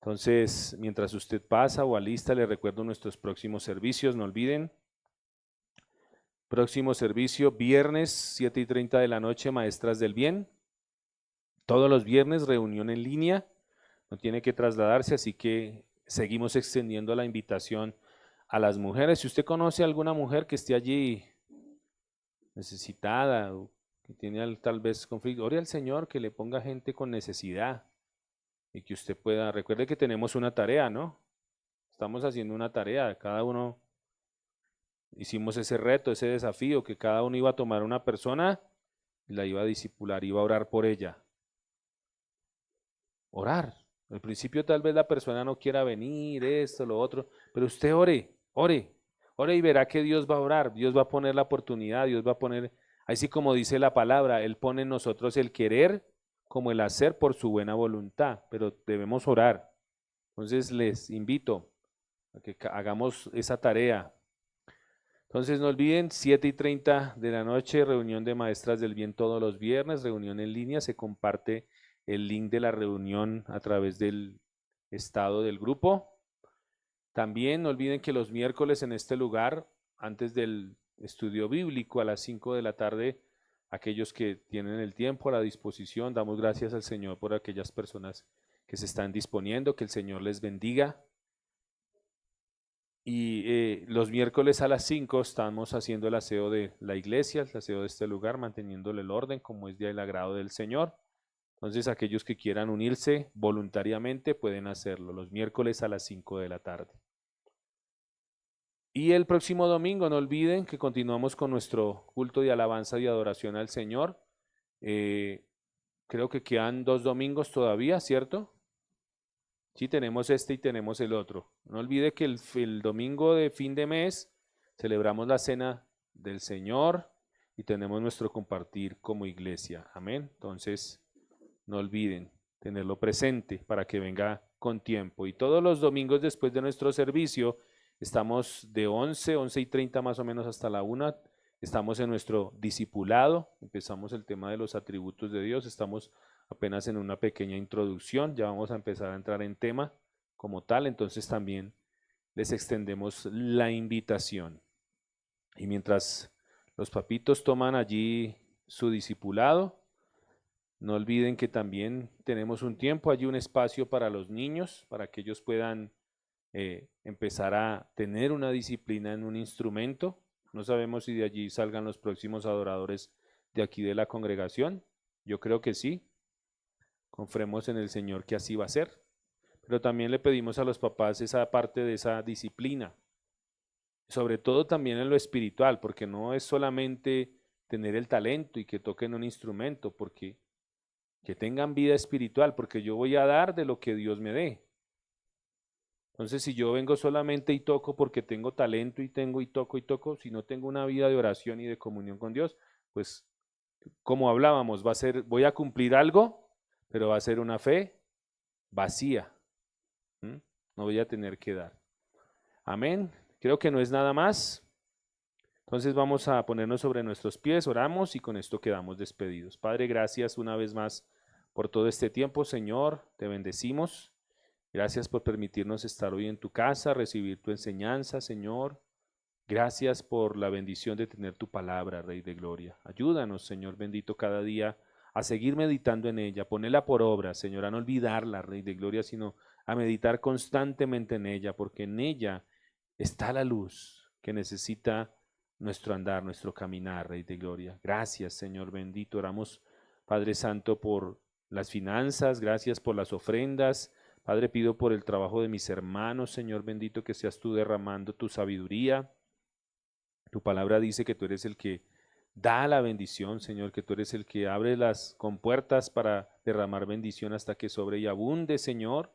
Entonces, mientras usted pasa o alista, le recuerdo nuestros próximos servicios, no olviden. Próximo servicio, viernes 7:30 de la noche, Maestras del Bien. Todos los viernes, reunión en línea, no tiene que trasladarse, así que seguimos extendiendo la invitación a las mujeres. Si usted conoce a alguna mujer que esté allí necesitada o que tiene tal vez conflicto, ore al Señor que le ponga gente con necesidad y que usted pueda, recuerde que tenemos una tarea, ¿no? Estamos haciendo una tarea, cada uno hicimos ese reto, ese desafío, que cada uno iba a tomar una persona y la iba a discipular, iba a orar por ella. Orar. Al principio tal vez la persona no quiera venir, esto, lo otro, pero usted ore, ore, ore y verá que Dios va a orar, Dios va a poner la oportunidad, Dios va a poner, así como dice la palabra, Él pone en nosotros el querer como el hacer por su buena voluntad, pero debemos orar. Entonces les invito a que hagamos esa tarea. Entonces no olviden, 7:30 de la noche, reunión de Maestras del Bien todos los viernes, reunión en línea, se comparte el link de la reunión a través del estado del grupo. También no olviden que los miércoles en este lugar antes del estudio bíblico a las 5 de la tarde. Aquellos que tienen el tiempo a la disposición, damos gracias al Señor por aquellas personas que se están disponiendo, que el Señor les bendiga. Y los miércoles a las 5 estamos haciendo el aseo de la iglesia, el aseo de este lugar, manteniéndole el orden como es del agrado del Señor. Entonces aquellos que quieran unirse voluntariamente pueden hacerlo los miércoles a las 5 de la tarde. Y el próximo domingo no olviden que continuamos con nuestro culto de alabanza y adoración al Señor. Creo que quedan 2 domingos todavía, ¿cierto? Sí, tenemos este y tenemos el otro. No olvide que el domingo de fin de mes celebramos la cena del Señor y tenemos nuestro compartir como iglesia. Amén. Entonces, no olviden tenerlo presente para que venga con tiempo. Y todos los domingos después de nuestro servicio, estamos de 11:30 más o menos hasta la 1. Estamos en nuestro discipulado. Empezamos el tema de los atributos de Dios. Estamos apenas en una pequeña introducción, ya vamos a empezar a entrar en tema como tal, entonces también les extendemos la invitación. Y mientras los papitos toman allí su discipulado, no olviden que también tenemos un tiempo allí, un espacio para los niños, para que ellos puedan empezar a tener una disciplina en un instrumento. No sabemos si de allí salgan los próximos adoradores de aquí de la congregación, yo creo que sí. Confiemos en el Señor que así va a ser. Pero también le pedimos a los papás esa parte de esa disciplina. Sobre todo también en lo espiritual, porque no es solamente tener el talento y que toquen un instrumento, porque que tengan vida espiritual, porque yo voy a dar de lo que Dios me dé. Entonces, si yo vengo solamente y toco porque tengo talento y toco, si no tengo una vida de oración y de comunión con Dios, pues como hablábamos, voy a cumplir algo, pero va a ser una fe vacía. No voy a tener que dar. Amén. Creo que no es nada más. Entonces vamos a ponernos sobre nuestros pies, oramos y con esto quedamos despedidos. Padre, gracias una vez más por todo este tiempo, Señor. Te bendecimos. Gracias por permitirnos estar hoy en tu casa, recibir tu enseñanza, Señor. Gracias por la bendición de tener tu palabra, Rey de Gloria. Ayúdanos, Señor bendito, cada día a seguir meditando en ella, ponerla por obra, Señor, a no olvidarla, Rey de Gloria, sino a meditar constantemente en ella, porque en ella está la luz que necesita nuestro andar, nuestro caminar, Rey de Gloria. Gracias, Señor bendito. Oramos, Padre Santo, por las finanzas, gracias por las ofrendas. Padre, pido por el trabajo de mis hermanos, Señor bendito, que seas tú derramando tu sabiduría. Tu palabra dice que tú eres el que da la bendición, Señor, que tú eres el que abre las compuertas para derramar bendición hasta que sobre y abunde, Señor.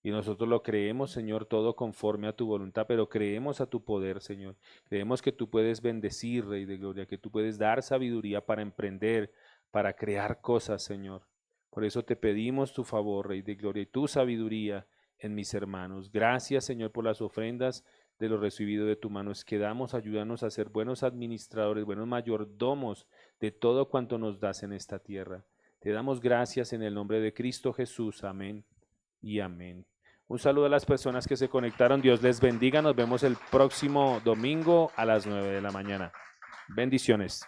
Y nosotros lo creemos, Señor, todo conforme a tu voluntad, pero creemos a tu poder, Señor. Creemos que tú puedes bendecir, Rey de Gloria, que tú puedes dar sabiduría para emprender, para crear cosas, Señor. Por eso te pedimos tu favor, Rey de Gloria, y tu sabiduría en mis hermanos. Gracias, Señor, por las ofrendas de lo recibido de tu mano. Es que damos, ayúdanos a ser buenos administradores, buenos mayordomos de todo cuanto nos das en esta tierra. Te damos gracias en el nombre de Cristo Jesús. Amén y amén. Un saludo a las personas que se conectaron. Dios les bendiga. Nos vemos el próximo domingo a las 9 de la mañana. Bendiciones.